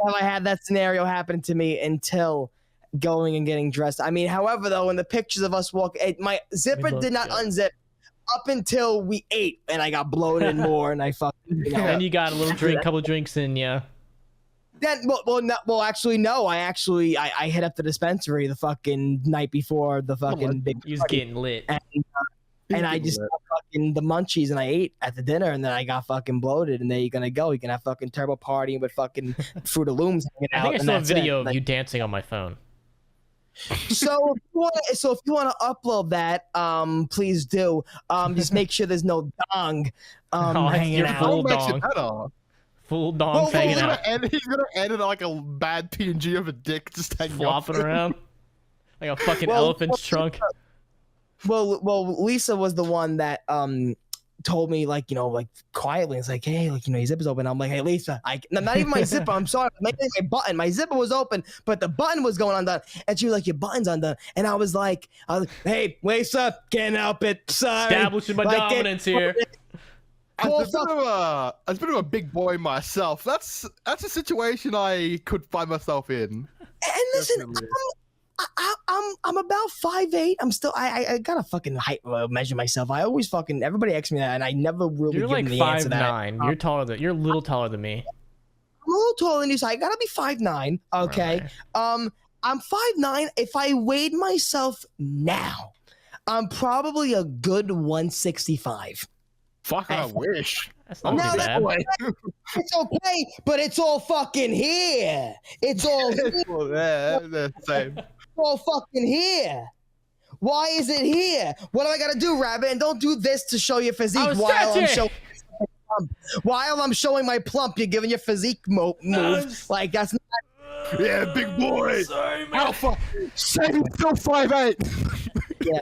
C: have I had that scenario happen to me until going and getting dressed. I mean, however, though, in the pictures of us walking, my zipper did not unzip up until we ate, and I got bloated more, and I fucking.
A: And you got a little drink, couple drinks in, yeah.
C: Then, actually, no. I hit up the dispensary the fucking night before the fucking big.
A: He was getting lit.
C: And I just got fucking the munchies, and I ate at the dinner, and then I got fucking bloated. And there you're gonna go. You can have fucking turbo partying with fucking Fruit of Looms hanging out.
A: I think I saw a video of you dancing on my phone.
C: So if you want to upload that, please do. Just make sure there's no dong hanging out.
A: Full dong hanging out.
B: And he's gonna edit like a bad PNG of a dick just hanging
A: flopping around like a fucking elephant's trunk.
C: Well, Lisa was the one that told me, like, quietly, it's like, hey, like, your zipper's open. I'm like, hey, Lisa, not even my zipper. I'm sorry, my button. My zipper was open, but the button was going undone. And she was like, your button's undone. And I was like, hey, Lisa, can't help it. Sorry.
A: Establishing my dominance here.
B: As a bit of a big boy myself, that's a situation I could find myself in.
C: And listen, I'm about 5'8". I'm still I gotta fucking height measure myself. I always fucking everybody asks me that, and I never really give them the answer to that.
A: You're a little taller than me.
C: I'm a little taller than you, so I gotta be 5'9". Okay. Right. I'm 5'9". If I weighed myself now, I'm probably a good 165.
B: Fuck, I wish.
A: That's not too bad.
C: It's okay, but it's all fucking here. It's all
B: the same.
C: All fucking here. Why is it here? What do I gotta do, Rabbit? And don't do this to show your physique while I'm showing my plump. You're giving your physique moves. Like, that's not.
B: Yeah, big boy.
A: Sorry, man.
B: Alpha. Same, still 5'8".
C: Yeah.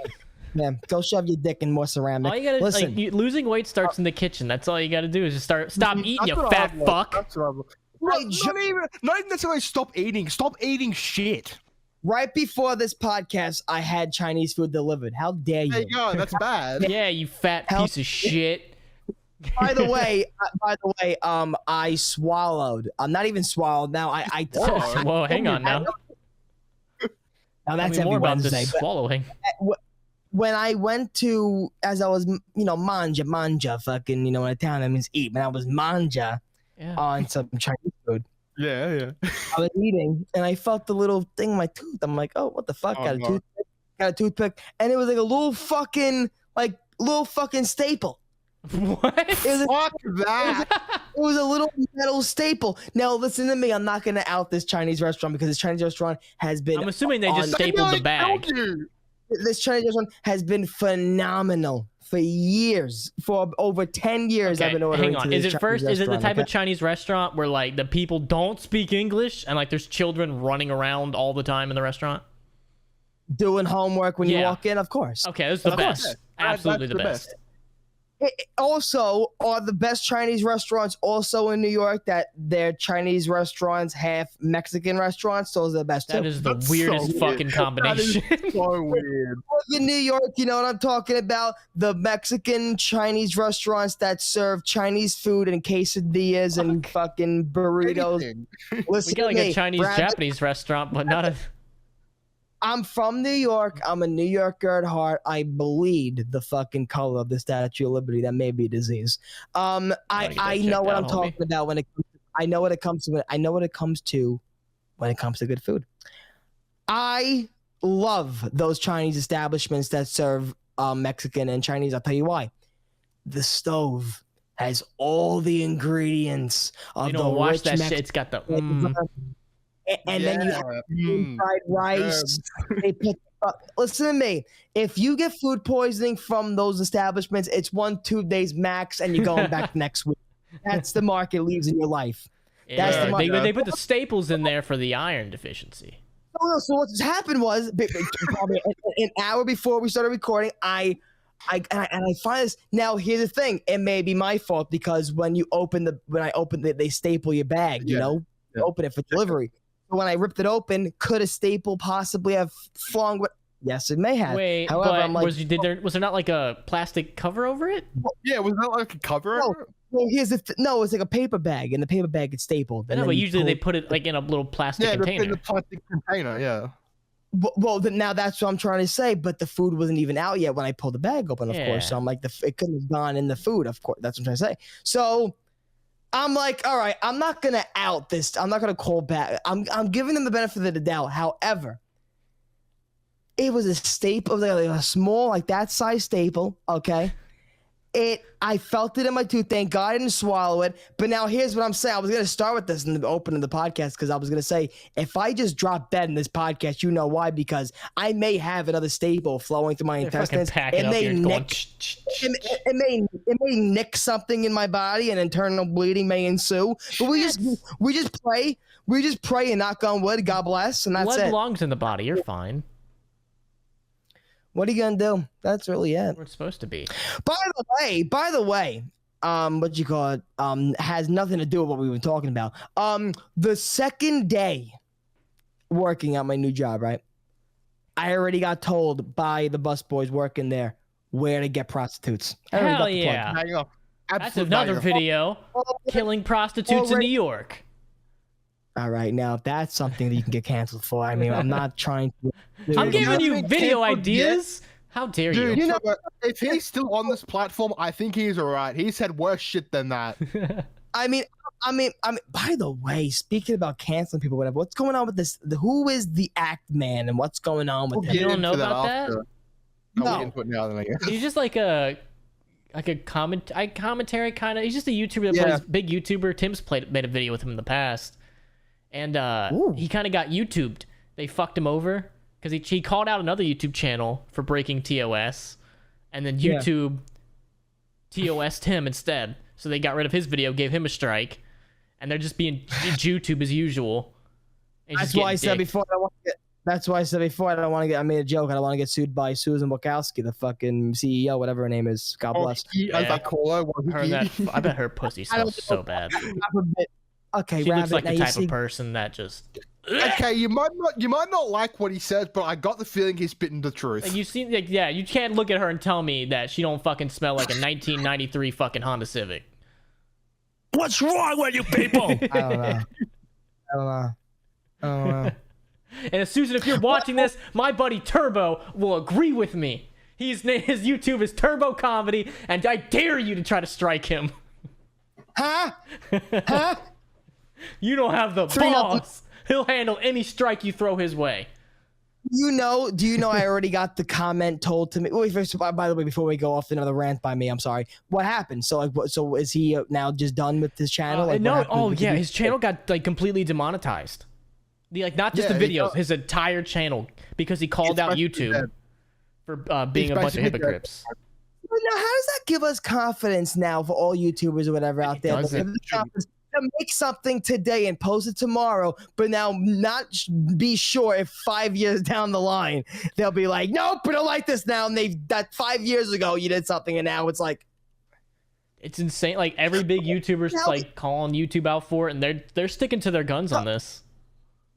C: Man, go shove your dick in more ceramic.
A: All you gotta,
C: listen,
A: losing weight starts in the kitchen. That's all you gotta do is just stop eating, you fat fuck.
B: Not even necessarily stop eating. Stop eating shit.
C: Right before this podcast, I had Chinese food delivered. How dare you?
B: There you go. That's bad.
A: Yeah, you fat piece of shit.
C: By the way, I swallowed. I'm not even swallowed now.
A: Whoa, hang on now.
C: Now that's every Wednesday.
A: Swallowing.
C: When I went to, as I was, manja, fucking, in a town that means eat. When I was manja on some Chinese food.
B: Yeah.
C: I was eating, and I felt the little thing in my tooth. I'm like, oh, what the fuck? Got a toothpick, and it was like a little fucking staple.
A: What?
B: Fuck that.
C: It was a little metal staple. Now, listen to me. I'm not going to out this Chinese restaurant because this Chinese restaurant has been.
A: I'm assuming they just stapled the bag.
C: This Chinese restaurant has been phenomenal for years. For over 10 years, I've been ordering.
A: Hang on. Is it the type of Chinese restaurant where like the people don't speak English and like there's children running around all the time in the restaurant?
C: Doing homework when you walk in, of course.
A: Okay, that's the best. Absolutely the best.
C: Also, are the best Chinese restaurants also in New York that they're Chinese restaurants, half Mexican restaurants? Those are the best too.
A: That is the weirdest fucking combination.
B: That is so weird.
C: In New York, you know what I'm talking about? The Mexican Chinese restaurants that serve Chinese food and quesadillas and fucking burritos.
A: We got like a Chinese Japanese restaurant, but not a.
C: I'm from New York. I'm a New Yorker at heart. I bleed the fucking color of the Statue of Liberty. That may be a disease. I know what I'm talking about when it. I know what it comes to. I know what it comes to when it comes to good food. I love those Chinese establishments that serve Mexican and Chinese. I'll tell you why. The stove has all the ingredients of the rich Mexican.
A: It's got the.
C: and then you have fried rice. They put, listen to me. If you get food poisoning from those establishments, it's 1-2 days max, and you're going back next week. That's the mark it leaves in your life. That's the mark.
A: They put the staples in there for the iron deficiency.
C: So what happened was, probably an hour before we started recording, I find this. Now here's the thing: it may be my fault because when I open it, they staple your bag. You know, open it for delivery. So when I ripped it open, could a staple possibly have flung? Yes, it may have.
A: Wait,
C: however,
A: but
C: I'm like,
A: was there not like a plastic cover over it?
B: Yeah, was that like a cover?
C: No. Well, here's the no. It's like a paper bag, and the paper bag is stapled.
A: No, but usually they put it like in a little plastic container.
B: In the plastic container, yeah.
C: Well, now that's what I'm trying to say. But the food wasn't even out yet when I pulled the bag open, of course. So I'm like, it couldn't have gone in the food, of course. That's what I'm trying to say. So I'm like, all right, I'm not gonna out this. I'm not gonna call back. I'm giving them the benefit of the doubt. However, it was a staple, like a small, like that size staple. Okay. I felt it in my tooth. Thank God I didn't swallow it. But now here's what I'm saying. I was going to start with this in the opening of the podcast because I was going to say, if I just drop dead in this podcast, you know why? Because I may have another staple flowing through my intestines. It may nick something in my body and internal bleeding may ensue. But we just pray. We just pray and knock on wood. God bless. And that's
A: Blood
C: it.
A: belongs in the body. You're fine.
C: What are you gonna do? That's really it.
A: Where it's supposed to be.
C: By the way, what you call it? Has nothing to do with what we were talking about. The second day working at my new job, right? I already got told by the busboys working there where to get prostitutes.
A: Hell yeah! That's another video. Killing prostitutes in New York.
C: All right, now that's something that you can get canceled for. I mean, I'm not trying to.
A: I'm giving you video ideas. How dare you?
B: You know, if he's still on this platform, I think he's alright. He said worse shit than that.
C: I mean. By the way, speaking about canceling people, whatever. What's going on with this? Who is the ActMan, and what's going on with him?
A: You don't know about that?
B: No.
A: He's just like a commentary kind of. He's just a YouTuber that plays big YouTuber. Tim's made a video with him in the past. And he kind of got YouTubed. They fucked him over because he called out another YouTube channel for breaking TOS, and then YouTube TOS'd him instead. So they got rid of his video, gave him a strike, and they're just being YouTube as usual.
C: That's why I said before. That's why I said before I don't want to get. I made a joke. I don't want to get sued by Susan Wachowski, the fucking CEO, whatever her name is. God bless.
A: I bet her pussy smells so bad.
C: Okay,
A: she
C: Rabb1t,
A: looks like the type of person that just.
B: Okay, you might not like what he says, but I got the feeling he's spitting the truth.
A: Like you can't look at her and tell me that she don't fucking smell like a 1993 fucking Honda Civic.
D: What's wrong with you people?
C: I don't know.
A: And Susan, if you're watching this, my buddy Turbo will agree with me. His YouTube is Turbo Comedy, and I dare you to try to strike him.
C: Huh?
A: You don't have the balls. He'll handle any strike you throw his way.
C: Do you know I already got the comment told to me? Wait, first, by the way, before we go off another rant by me, I'm sorry. What happened? So so is he now just done with his channel?
A: No. Oh yeah, his channel got like completely demonetized. Not just the videos, his entire channel, because he called out YouTube for being a bunch of hypocrites.
C: Now, how does that give us confidence now for all YouTubers or whatever out there? To make something today and post it tomorrow, but now not be sure if 5 years down the line they'll be like, nope, we don't like this now. And that 5 years ago you did something, and now it's like,
A: it's insane. Like every big YouTuber's like calling YouTube out for it, and they're sticking to their guns on this.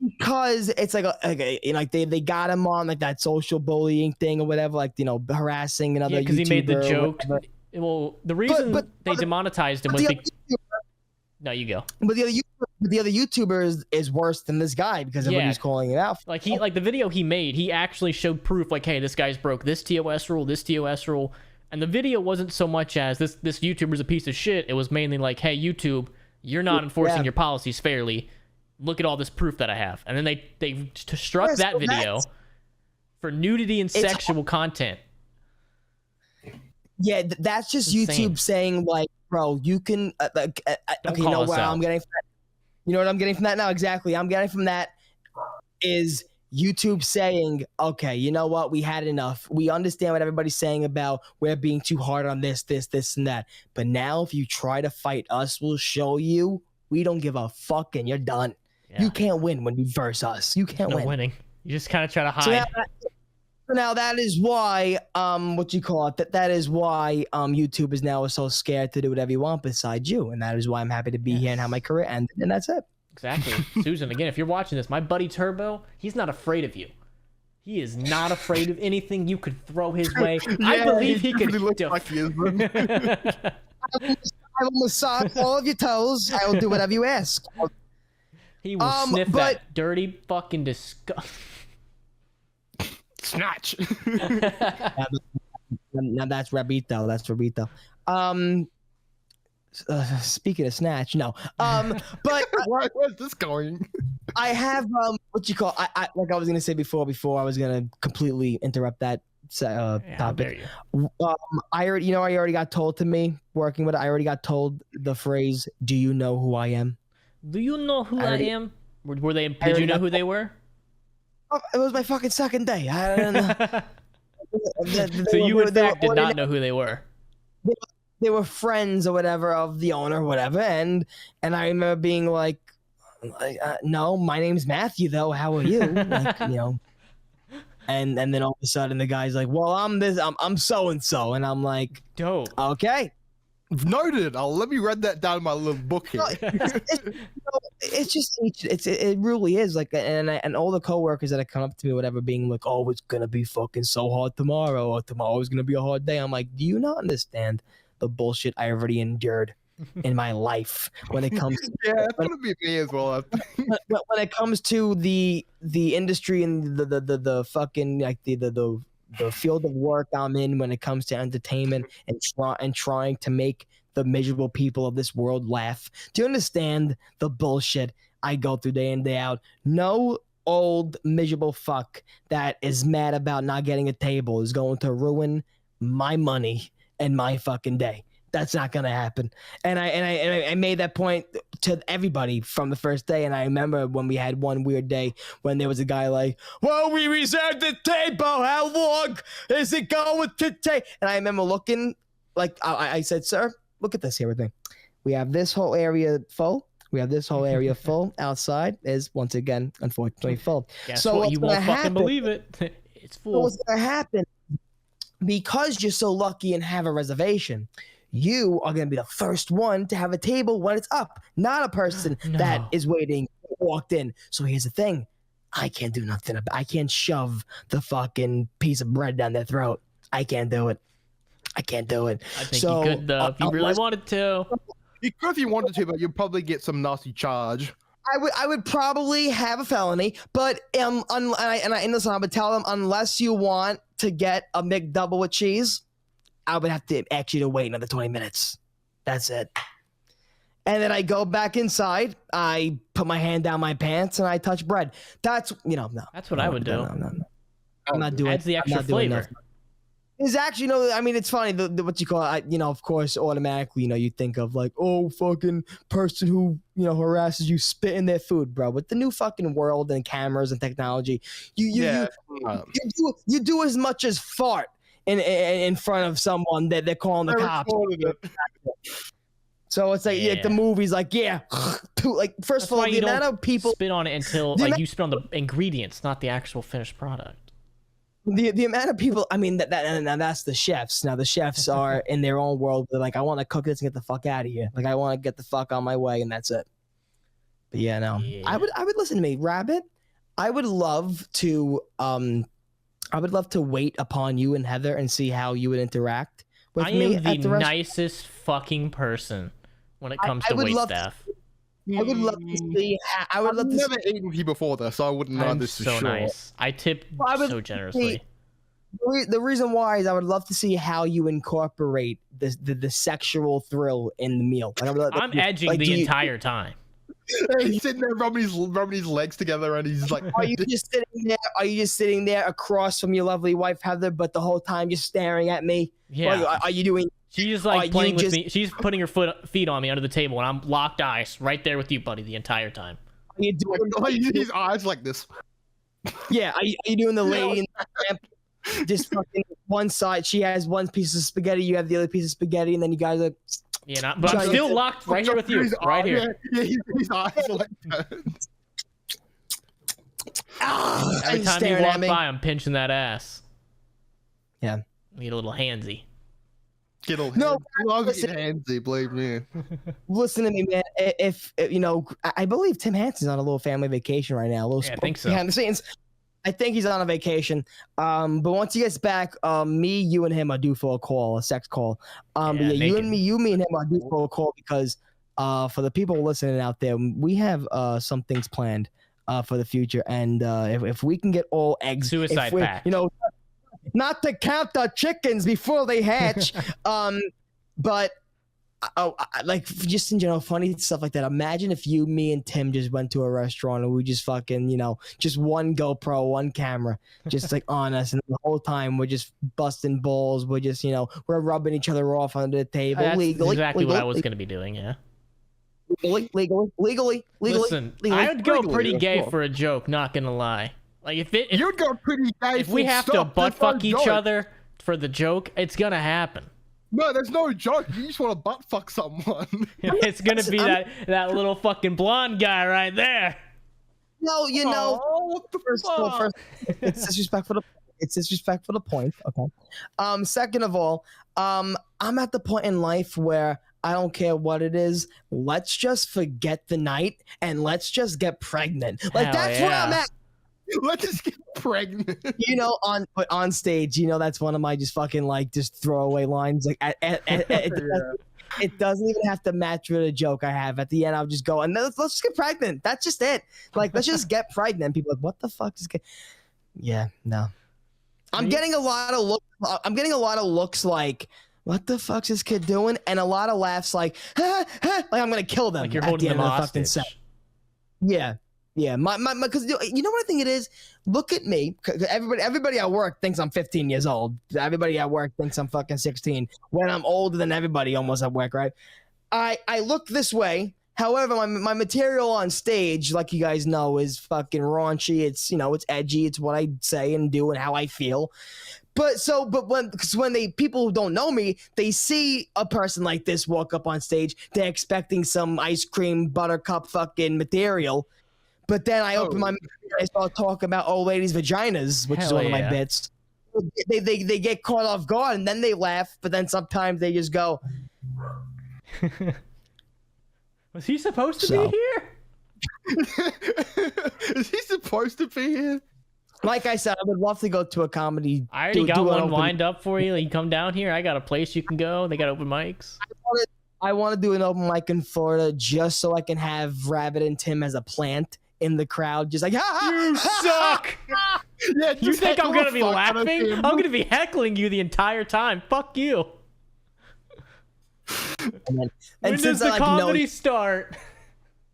C: Because it's like they got him on like that social bullying thing or whatever, like harassing another. Yeah,
A: because he made the joke. Well, the reason they demonetized him was because. No, you go.
C: But the other YouTuber is worse than this guy because everybody's calling it out.
A: Like the video he made, he actually showed proof. Like, hey, this guy's broke this TOS rule, and the video wasn't so much as this YouTuber's a piece of shit. It was mainly like, hey, YouTube, you're not enforcing your policies fairly. Look at all this proof that I have. And then they struck that video for nudity and sexual content.
C: Yeah, that's just YouTube saying like, bro, you can okay, you know what I'm getting from that? You know what I'm getting from that now? Exactly. I'm getting from that. is YouTube saying, okay, you know what? We had enough. We understand what everybody's saying about we're being too hard on this, and that. But now if you try to fight us, we'll show you we don't give a fuck and you're done.
A: Yeah.
C: You can't win when you verse us. You can't win.
A: Winning. You just kind of try to hide.
C: So now that is why, that is why YouTube is now so scared to do whatever you want besides you. And that is why I'm happy to be here and have my career ended. And that's it.
A: Exactly. Susan, again, if you're watching this, my buddy Turbo, he's not afraid of you. He is not afraid of anything you could throw his way.
B: Yeah,
A: I believe he could.
B: Look like he is,
C: I will massage all of your toes. I will do whatever you ask.
A: He will sniff that dirty fucking disgust.
B: Snatch.
C: Now that's Rabb1t. That's Rabb1t. Speaking of snatch, no. But
B: where's this going?
C: I have I like I was gonna say before I was gonna completely interrupt that topic. I already got told to me working with it. I already got told the phrase, "Do you know who I am?"
A: Do you know who I am? Were they? Did you know who they were?
C: Oh, it was my fucking second day. I don't know.
A: So you in fact did not know who they were.
C: They were friends or whatever of the owner, whatever, and I remember being like no, my name's Matthew though. How are you? Like, you know. And then all of a sudden the guy's like, well, I'm so and so, and I'm like,
A: dope.
C: Okay.
B: Noted. Let me read that down in my little book here.
C: It really is like, and all the coworkers that have come up to me, whatever, being like, oh, it's gonna be fucking so hard tomorrow, or tomorrow's gonna be a hard day. I'm like, do you not understand the bullshit I already endured in my life when it comes to
B: it's gonna be me as well.
C: when it comes to the industry and the fucking like the field of work I'm in when it comes to entertainment and trying to make the miserable people of this world laugh. Do you understand the bullshit I go through day in, day out? No old miserable fuck that is mad about not getting a table is going to ruin my money and my fucking day. That's not gonna happen. And I made that point to everybody from the first day. And I remember when we had one weird day when there was a guy like, well, we reserved the table. How long is it going to take? And I remember looking like I said, sir, look at this here thing. We have this whole area full. We have this whole area full. Outside is once again, unfortunately, full.
A: Guess so what? You won't fucking believe it. It's full.
C: So what's gonna happen? Because you're so lucky and have a reservation, you are going to be the first one to have a table when it's up, not a person that is waiting, walked in. So here's the thing. I can't do nothing. I can't shove the fucking piece of bread down their throat. I can't do it. I think
A: you could, though, if you really wanted to.
B: You could if you wanted to, but you'd probably get some nasty charge.
C: I would probably have a felony, but and listen, I would tell them, unless you want to get a McDouble with cheese, I would have to ask you to wait another 20 minutes. That's it. And then I go back inside, I put my hand down my pants, and I touch bread. That's, no.
A: That's what I would do.
C: No. I'm not doing it.
A: Adds the extra flavor.
C: It's actually, I mean, it's funny, what you call it, of course, automatically, you think of like, oh, fucking person who, harasses you, spit in their food, bro. With the new fucking world and cameras and technology, you do as much as fart in front of someone that they're calling the cops. So it's like the movie's like, like, first of all, the amount of people
A: spit on it until you spit on the ingredients, not the actual finished product.
C: The amount of people, I mean, that's the chefs. Now the chefs are in their own world. They're like, I want to cook this and get the fuck out of here. Like, I want to get the fuck on my way, and that's it. But I would listen to me, Rabb1t. I would love to wait upon you and Heather and see how you would interact with me.
A: I am the nicest fucking person when it comes to wait staff.
C: I would love to see. I've
B: never eaten here before, though, so I wouldn't know this for sure.
A: Nice. I tip so generously.
C: The reason why is I would love to see how you incorporate the sexual thrill in the meal.
A: I'm edging the entire time.
B: He's sitting there rubbing his legs together, and he's like,
C: Are you just sitting there across from your lovely wife Heather, but the whole time just staring at me?
A: Yeah.
C: Are you doing?
A: She's like playing with me. She's putting her feet on me under the table, and I'm locked eyes right there with you, buddy, the entire time.
C: Are you doing?
B: His eyes like this.
C: Yeah, are you doing the lady in the lamp? Just fucking one side. She has one piece of spaghetti. You have the other piece of spaghetti, and then you guys are.
A: Yeah, but I'm still locked right here with you, right here.
B: Yeah, his eyes are like that.
A: Every time you walk by, I'm pinching that ass.
C: Yeah.
A: Need a little handsy.
B: Get a no, handsy, believe me.
C: Listen to me, man. If you know, I believe Tim Hansen's on a little family vacation right now. A little
A: I think so.
C: behind the scenes. I think he's on a vacation. But once he gets back, me, you, and him are due for a call, a sex call. But yeah, you, me, and him are due for a call because for the people listening out there, we have some things planned for the future, and if we can get all eggs,
A: suicide pact.
C: You know, not to count the chickens before they hatch, but. Like just in general, funny stuff like that. Imagine if you, me, and Tim just went to a restaurant and we just fucking, you know, just one GoPro, one camera, just like on us, and the whole time we're just busting balls. We're just, you know, we're rubbing each other off under the table.
A: That's exactly what I was going to be doing. Yeah.
C: Legally.
A: Listen, I would go pretty gay for a joke. Not gonna lie. Like if
B: you'd go pretty gay.
A: If we have to butt fuck each other for the joke, it's gonna happen.
B: No, there's no joke. You just want to butt fuck someone.
A: It's gonna be that little fucking blonde guy right there.
C: No, you know.
B: What the fuck?
C: It's disrespectful. It's disrespectful to point. Okay. Second of all, I'm at the point in life where I don't care what it is. Let's just forget the night and let's just get pregnant. Like that's where I'm at.
B: Let's just get pregnant.
C: You know, on stage, you know, that's one of my just fucking like just throwaway lines. Like it doesn't even have to match with a joke I have. At the end, I'll just go and let's just get pregnant. That's just it. Like let's just get pregnant. People are like, what the fuck is? Yeah, no. I'm getting a lot of looks. I'm getting a lot of looks like, what the fuck's this kid doing? And a lot of laughs like, like I'm gonna kill them.
A: Like you're holding them hostage.
C: Yeah. Yeah, because you know what I think it is? Look at me. Everybody at work thinks I'm 15 years old. Everybody at work thinks I'm fucking 16 when I'm older than everybody almost at work, right? I look this way. However, my material on stage, like you guys know, is fucking raunchy. It's, you know, it's edgy. It's what I say and do and how I feel. But when people who don't know me, they see a person like this walk up on stage, they're expecting some ice cream buttercup fucking material. But then I open my mouth and I start talking about old ladies' vaginas, which is one of my bits. They get caught off guard and then they laugh, but then sometimes they just go.
A: Was he supposed to be here?
B: Is he supposed to be here?
C: Like I said, I would love to go to a comedy.
A: I already got one lined up for you. You come down here. I got a place you can go. They got open mics.
C: I want to do an open mic in Florida just so I can have Rabb1t and Tim as a plant in the crowd, just like,
A: you suck.
B: Yeah,
A: you think I'm gonna be laughing? I'm gonna be heckling you the entire time. Fuck you.
C: And
A: when does the comedy start?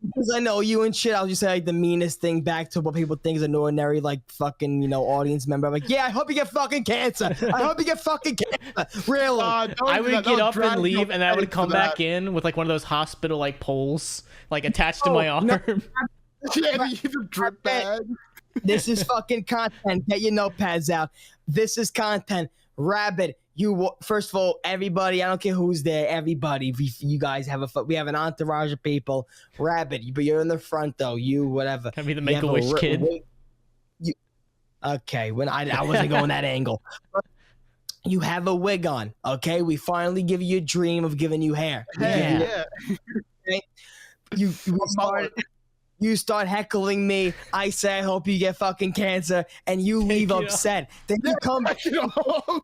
C: Because I know you and shit, I'll just say like the meanest thing back to what people think is an ordinary like fucking, you know, audience member. I'm like, yeah, I hope you get fucking cancer. I hope you get fucking cancer. Really?
A: I would get up and leave, and I would come back in with like one of those hospital like poles like attached to my arm.
B: No. Yeah, you have a drip bag.
C: This is fucking content. Get your notepads out. This is content. Rabb1t, first of all, everybody, I don't care who's there, everybody, you guys have we have an entourage of people. Rabb1t, but you're in the front though. You whatever.
A: Can be the Make-A-Wish kid.
C: Okay, when I wasn't going that angle. You have a wig on, okay? We finally give you a dream of giving you hair.
B: Yeah.
C: Okay? You start heckling me. I say, I hope you get fucking cancer, and you leave upset. Then you come back home,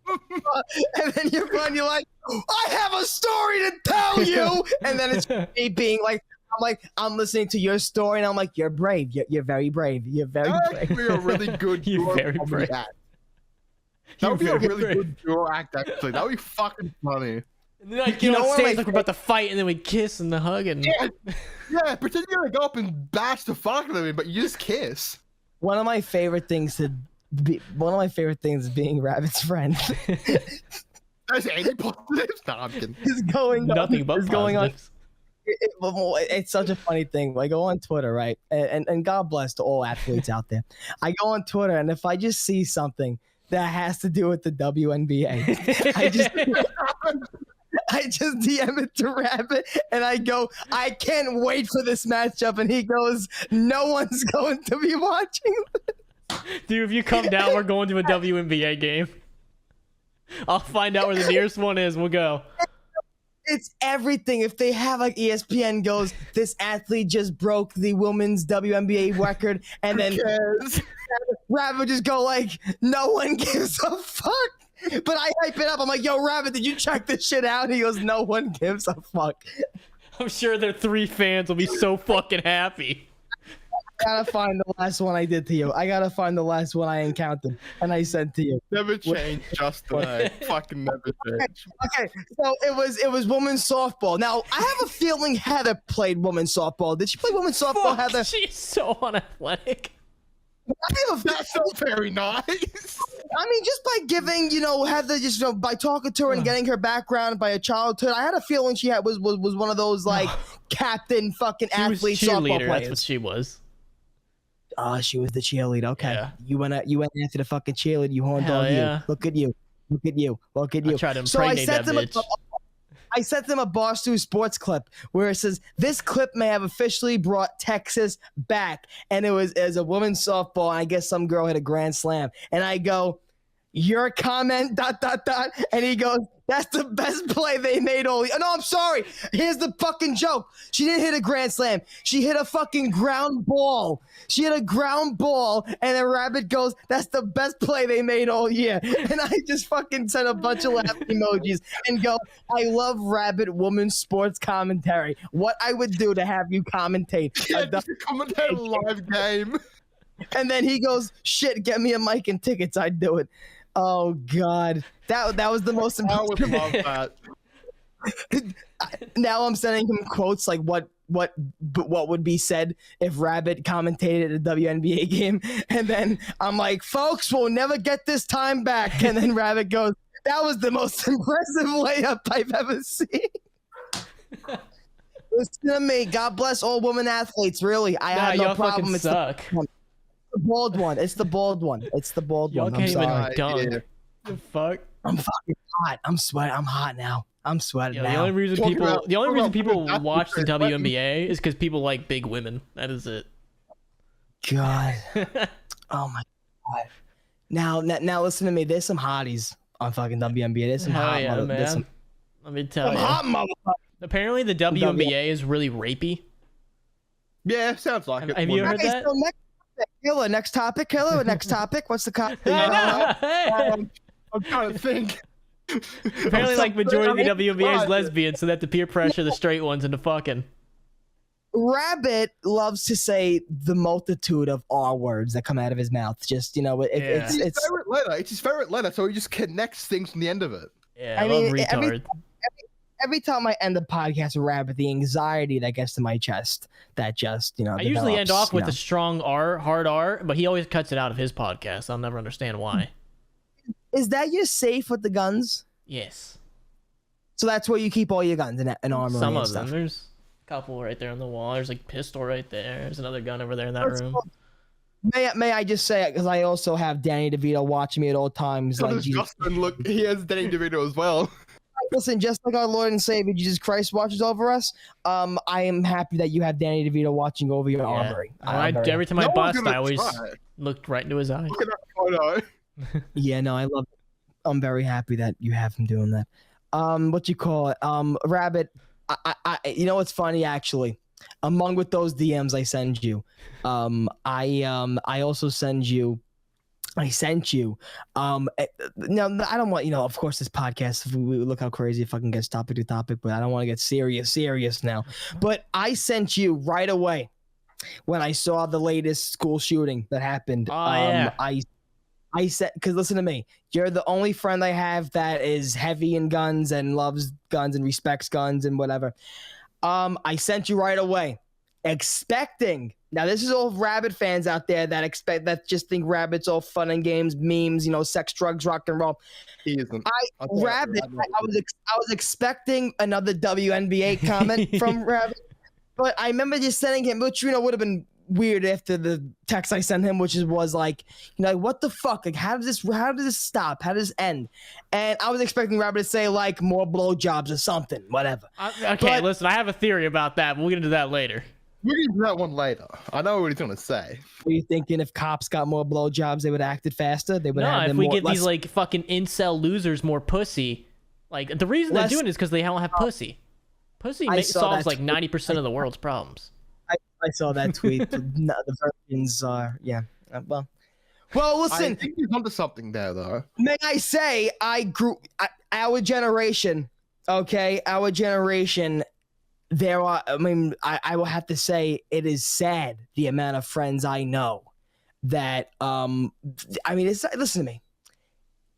C: and then you're like, I have a story to tell you. And then it's me being like, I'm listening to your story, and I'm like, you're brave. You're very brave. You're very brave.
B: That would be a really good
A: You're very brave.
B: That would be a really good duo act, actually. That would be fucking funny.
A: And then I get on stage like we're about to fight, and then we kiss and hug and
B: yeah, pretend you're gonna go up and bash the fuck out of me, but you just kiss.
C: One of my favorite things is being Rabb1t's friend.
B: There's any positives? No, I'm kidding.
C: Is going
A: nothing but
C: going on. It's such a funny thing. I go on Twitter, right? And God bless to all athletes out there. I go on Twitter, and if I just see something that has to do with the WNBA, I just DM it to Rabb1t, and I go, I can't wait for this matchup. And he goes, no one's going to be watching this.
A: Dude, if you come down, we're going to a WNBA game. I'll find out where the nearest one is. We'll go.
C: It's everything. If they have like ESPN goes, this athlete just broke the women's WNBA record, and then Rabb1t would just go like, no one gives a fuck. But I hype it up. I'm like, yo, Rabb1t, did you check this shit out? He goes, no one gives a fuck.
A: I'm sure their 3 fans will be so fucking happy.
C: I gotta find the last one I did to you. I gotta find the last one I encountered and I sent to you.
B: Never change, Justin. Fucking never change.
C: Okay, so it was women's softball. Now I have a feeling Heather played women's softball. Did she play women's softball,
A: Fuck,
C: Heather?
A: she's so unathletic.
B: That's not very nice.
C: I mean, just by giving, Heather, just by talking to her and getting her background by her childhood, I had a feeling she was one of those like captain fucking athlete softball players.
A: That's what she was.
C: Oh, she was the cheerleader. Okay,
A: Yeah.
C: you went after the fucking cheerleader. You horn
A: Hell
C: dog.
A: yeah.
C: You. Look at you. Look at you. Look at you.
A: I tried to impregnate that bitch.
C: I sent them a Barstool Sports clip where it says, this clip may have officially brought Texas back. And it was as a women's softball, and I guess some girl hit a grand slam. And I go, your comment, ... And he goes, that's the best play they made all. No, I'm sorry. Here's the fucking joke. She didn't hit a grand slam. She hit a fucking ground ball. She hit a ground ball, and then Rabb1t goes, that's the best play they made all year. And I just fucking sent a bunch of laughing emojis and go, I love Rabb1t women's sports commentary. What I would do to have you commentate.
B: Yeah, commentate a live game.
C: And then he goes, shit, get me a mic and tickets. I'd do it. Oh God, that was the most.
B: I would love that.
C: Now I'm sending him quotes like what would be said if Rabb1t commentated a WNBA game, and then I'm like, folks, we'll never get this time back. And then Rabb1t goes, that was the most impressive layup I've ever seen. Listen to me. God bless all women athletes. Really, I have no problem.
A: It's suck.
C: The bald one. It's the bald one. It's the bald
A: Y'all
C: one.
A: can't
C: I'm
A: even
C: sorry.
A: dunk. The fuck?
C: I'm fucking hot. I'm sweating. I'm hot now. I'm sweating
A: The
C: now.
A: only reason people watch the
B: What?
A: WNBA is because people like big women. That is it.
C: God. Oh my God. Now listen to me. There's some hotties on fucking WNBA. There's some
A: Hell
C: hot
A: yeah,
C: mother-
A: man.
C: there's some
A: Let me tell you.
C: hot motherfuckers.
A: Apparently, the WNBA is really rapey.
B: Yeah, sounds like it.
A: Have you heard
C: Okay,
A: that?
C: so next topic, Killer. Next topic. What's the
B: I'm trying to think.
A: Apparently, like majority of the WNBA is lesbian, so they have to peer pressure the straight ones into fucking.
C: Rabb1t loves to say the multitude of R words that come out of his mouth. Just it's
B: His favorite letter. It's his favorite letter, so he just connects things from the end of it.
A: Yeah, I love retard.
C: Every time I end the podcast with Rabb1t, the anxiety that gets to my chest, that just
A: I usually end off with a strong R, hard R, but he always cuts it out of his podcast. I'll never understand why.
C: Is that your safe with the guns?
A: Yes.
C: So that's where you keep all your guns and armor.
A: Some
C: and
A: of
C: stuff.
A: them. There's a couple right there on the wall. There's like a pistol right there. There's another gun over there in that room.
C: May I just say it, because I also have Danny DeVito watching me at all times.
B: So
C: Like,
B: does Justin, look, he has Danny DeVito as well.
C: listen, just like our Lord and Savior Jesus Christ watches over us, I am happy that you have Danny DeVito watching over your armory.
A: Every time I
B: No one's
A: bust,
B: gonna
A: I always
B: try.
A: looked right into his eyes.
B: Look at that photo.
C: Yeah, no, I love it. I'm very happy that you have him doing that. What you call it? Rabb1t. I you know what's funny actually? Among with those DMs I send you, I also send you. I sent you. Now I don't want, of course this podcast, we look how crazy it fucking gets topic to topic, but I don't want to get serious now. But I sent you right away when I saw the latest school shooting that happened.
A: Yeah.
C: I said, because listen to me, you're the only friend I have that is heavy in guns and loves guns and respects guns and whatever. I sent you right away. expecting. Now, this is all Rabb1t fans out there that just think Rabb1t's all fun and games, memes, sex, drugs, rock and roll.
B: He isn't.
C: Rabb1t, I was expecting another WNBA comment from Rabb1t, but I remember just sending him, which would have been weird after the text I sent him, which was like, what the fuck? Like, how does this stop? How does this end? And I was expecting Rabb1t to say like more blowjobs or something, whatever.
A: Okay, listen, I have a theory about that. We'll get into that later.
B: We'll get into that one later. I know what he's gonna say.
C: Were you thinking if cops got more blowjobs, they would have acted faster? They would have
A: if
C: them
A: we
C: more,
A: get these like fucking incel losers more pussy, like the reason they're doing it is because they don't have pussy. Pussy solves like 90% of the world's problems.
C: I saw that tweet. No, the virgins are, yeah. Well, listen.
B: I think he's onto something there, though.
C: May I say, our generation, okay? Our generation, I will have to say it is sad the amount of friends I know that, listen to me.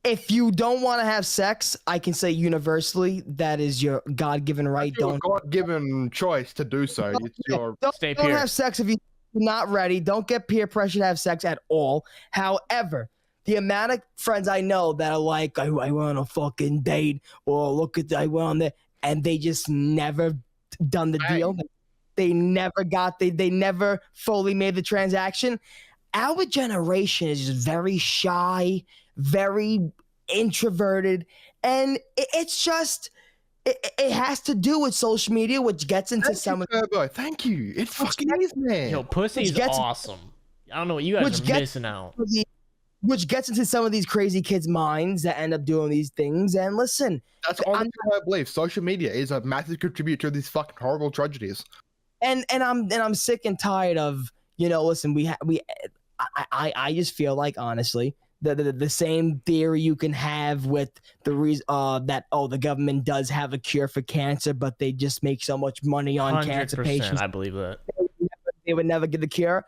C: If you don't want to have sex, I can say universally that is your God-given right.
B: Don't God-given choice to do so. It's your
A: stay
C: don't have sex if you're not ready. Don't get peer pressure to have sex at all. However, the amount of friends I know that are like, I went on a fucking date, or look at I went on there, and they just never done the deal. They never they never fully made the transaction. Our generation is just very shy, very introverted, and it's just it has to do with social media, which gets into
B: Thank you. It fucking is, man.
A: Yo, pussy's awesome. I don't know what you guys are missing out.
C: Which gets into some of these crazy kids' minds that end up doing these things. And listen,
B: that's honestly what I believe. Social media is a massive contributor to these fucking horrible tragedies.
C: And I'm sick and tired of listen. I just feel like honestly. The same theory you can have with the reason that the government does have a cure for cancer, but they just make so much money on cancer patients.
A: I believe that
C: they would never get the cure.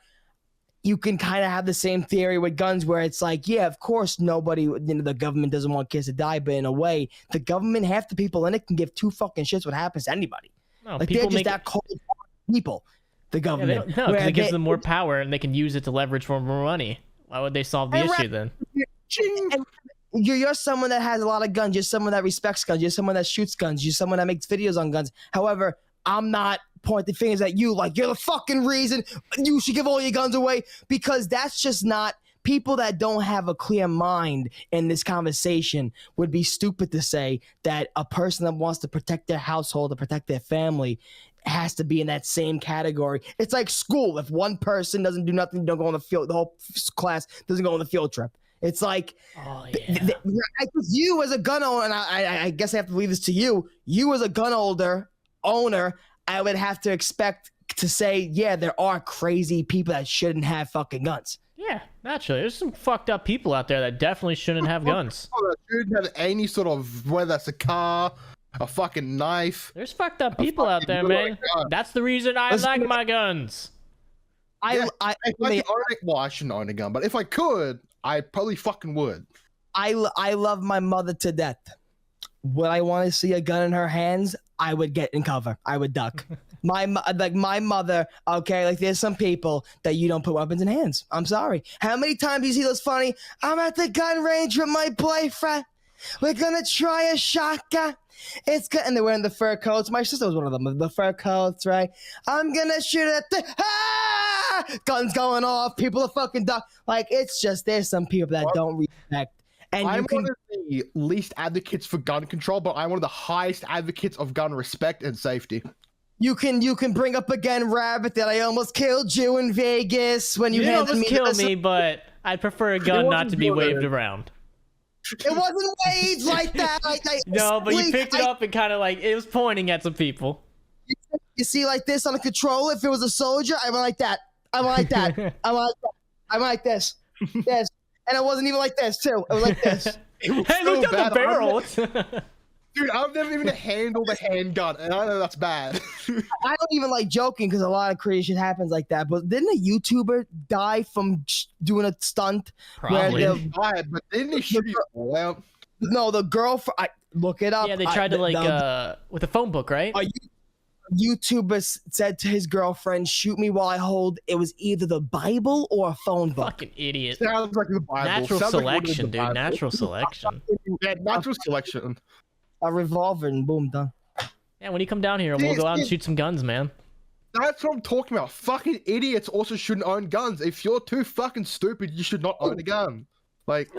C: You can kind of have the same theory with guns, where it's like, yeah, of course, nobody, the government doesn't want kids to die, but in a way, the government, half the people in it can give two fucking shits what happens to anybody.
A: No,
C: like they're just that cold people. The government,
A: because it gives them more power and they can use it to leverage for more money. Why would they solve the issue then?
C: And you're someone that has a lot of guns. You're someone that respects guns. You're someone that shoots guns. You're someone that makes videos on guns. However, I'm not pointing fingers at you like you're the fucking reason you should give all your guns away, because that's just not. People that don't have a clear mind in this conversation would be stupid to say that a person that wants to protect their household, to protect their family, has to be in that same category. It's like school. If one person doesn't do nothing, don't go on the field, the whole class doesn't go on the field trip. It's like, you as a gun owner, and I guess I have to leave this to you. You as a gun owner, I would have to expect to say, yeah, there are crazy people that shouldn't have fucking guns.
A: Yeah, naturally. There's some fucked up people out there that definitely shouldn't have guns.
B: Shouldn't have any sort of, whether that's a car, a fucking knife.
A: There's fucked up people out there, man. That's the reason I like my guns.
B: I shouldn't own a gun, but if I could, I probably fucking would.
C: I love my mother to death. Would I want to see a gun in her hands? I would get in cover. I would duck. My mother, okay, like there's some people that you don't put weapons in hands. I'm sorry. How many times do you see those funny, I'm at the gun range with my boyfriend. We're going to try a shotgun. It's good. And they're wearing the fur coats. My sister was one of them. The fur coats, right? I'm going to shoot at the... Guns going off. People are fucking duck. Like, it's just, there's some people that don't respect. And
B: I'm one of the least advocates for gun control, but I'm one of the highest advocates of gun respect and safety.
C: You can bring up again, Rabb1t, that I almost killed you in Vegas when you handed me.
A: You almost killed me, but I prefer a gun not to be waved around.
C: It wasn't waved like that.
A: No, but you picked it up and kind of like, it was pointing at some people.
C: You see, like this on a controller. If it was a soldier, I went like that. I went like that. I went like this. Yes. And it wasn't even like this, too. It was like this.
A: Hey, look at the barrel.
B: Dude, I've never even handled a handgun, and I know that's bad.
C: I don't even like joking because a lot of crazy shit happens like that. But didn't a YouTuber die from doing a stunt?
A: Probably.
B: But didn't he shoot people?
C: No, the girl. Look it up.
A: Yeah, they tried to with a phone book, right?
C: YouTuber said to his girlfriend, "Shoot me while I hold." It was either the Bible or a phone book.
A: Fucking idiot.
B: Sounds like the Bible.
A: Natural
B: Sounds like one of the
A: selection, dude.
B: Bible.
A: Natural selection.
B: Yeah, natural selection.
C: A revolver and boom, done.
A: Yeah, when you come down here, we'll go out and shoot some guns, man.
B: That's what I'm talking about. Fucking idiots also shouldn't own guns. If you're too fucking stupid, you should not own a gun. Like,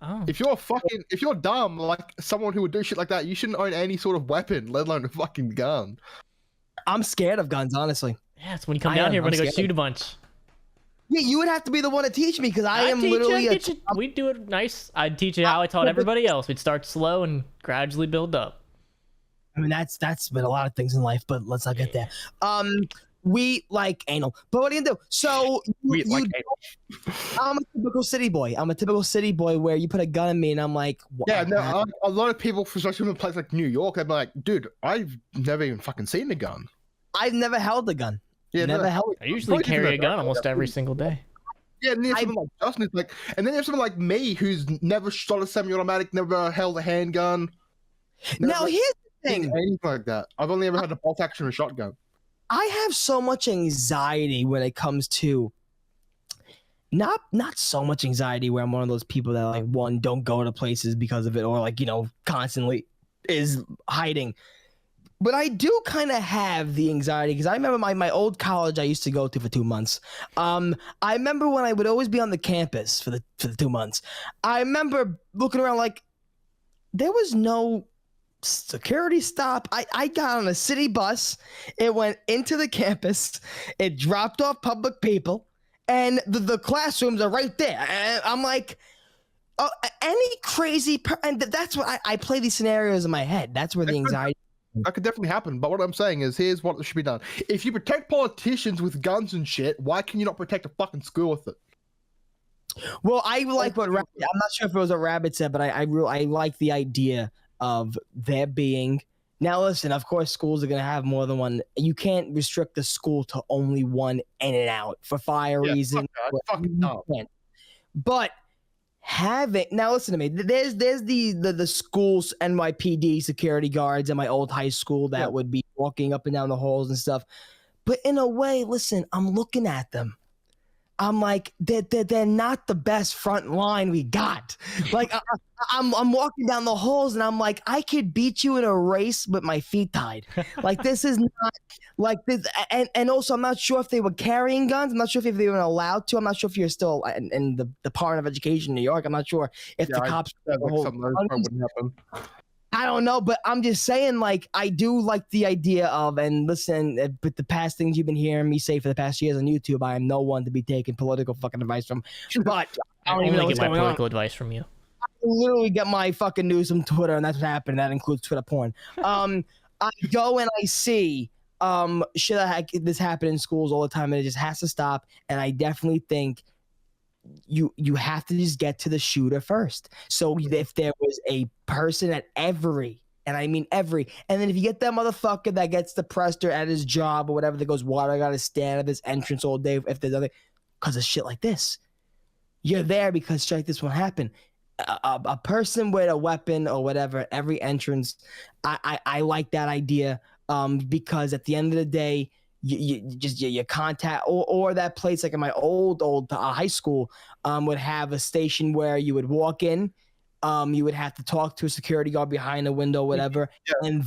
A: Oh.
B: if you're dumb, like someone who would do shit like that, you shouldn't own any sort of weapon, let alone a fucking gun.
C: I'm scared of guns, honestly.
A: Yeah, so when you come down here, we're gonna go shoot a bunch.
C: Yeah, you would have to be the one to teach me because I am literally.
A: We'd do it nice. I'd teach you how I taught everybody else. We'd start slow and gradually build up.
C: I mean, that's been a lot of things in life, but let's not get there. We like anal, but what are you gonna do? So I'm a typical city boy. I'm a typical city boy where you put a gun in me, and I'm like,
B: yeah. No, a lot of people, especially in places like New York, they're like, dude, I've never even fucking seen a gun.
C: I've never held a gun.
B: Yeah,
C: never held.
A: I usually carry a gun almost every single day.
B: Yeah, and then someone like Justin is like, and then there's someone like me who's never shot a semi-automatic, never held a handgun.
C: Now here's the thing.
B: Anything like that. I've only ever had a bolt action or a shotgun.
C: I have so much anxiety when it comes to not so much anxiety where I'm one of those people that like one don't go to places because of it or like constantly is hiding. But I do kind of have the anxiety because I remember my old college I used to go to for 2 months. I remember when I would always be on the campus for the 2 months. I remember looking around like there was no security stop. I got on a city bus. It went into the campus. It dropped off public people, and the classrooms are right there. And I'm like, oh, any crazy and that's what I play these scenarios in my head. That's where the anxiety.
B: That could definitely happen, but what I'm saying is, here's what should be done. If you protect politicians with guns and shit, why can you not protect a fucking school with it?
C: Well, I like what I'm not sure if it was what Rabb1t said, but I like the idea of there being. Now, listen, of course, schools are going to have more than one. You can't restrict the school to only one in and out for fire reasons. But having now, listen to me. There's the school's NYPD security guards at my old high school that would be walking up and down the halls and stuff. But in a way, listen, I'm looking at them. I'm like, they're not the best front line we got. Like, I'm walking down the halls and I'm like, I could beat you in a race with my feet tied. Like, this is not like this. And also, I'm not sure if they were carrying guns. I'm not sure if they were allowed to. I'm not sure if you're still in the Department of Education in New York. I'm not sure if the cops.
B: Something wouldn't happen.
C: I don't know, but I'm just saying, like, I do like the idea of, and listen, but the past things you've been hearing me say for the past years on YouTube, I am no one to be taking political fucking advice from. But
A: I don't even get my political advice from you.
C: I literally get my fucking news from Twitter, and that's what happened. That includes Twitter porn. I go and I see shit like this happen in schools all the time, and it just has to stop. And I definitely think you have to just get to the shooter first. So if there was a person at every, and I mean every, and then if you get that motherfucker that gets depressed or at his job or whatever that goes, why do I gotta stand at this entrance all day if there's other, because of shit like this. You're there because shit like this won't happen. A person with a weapon or whatever at every entrance, I like that idea because at the end of the day, you contact or that place like in my old high school would have a station where you would walk in, you would have to talk to a security guard behind a window, whatever, and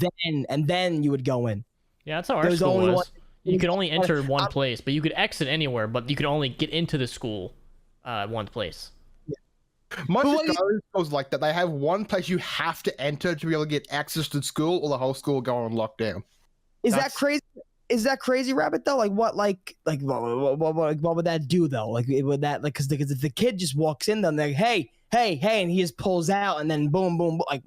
C: then you would go in.
A: Yeah, that's how our school was. You could only enter one place, but you could exit anywhere, but you could only get into the school one place.
B: Most schools like that, they have one place you have to enter to be able to get access to school, or the whole school will go on lockdown.
C: That crazy? Is that crazy, Rabb1t? Though, what would that do though? Like, would that because if the kid just walks in, then they're like, hey, and he just pulls out, and then boom, like.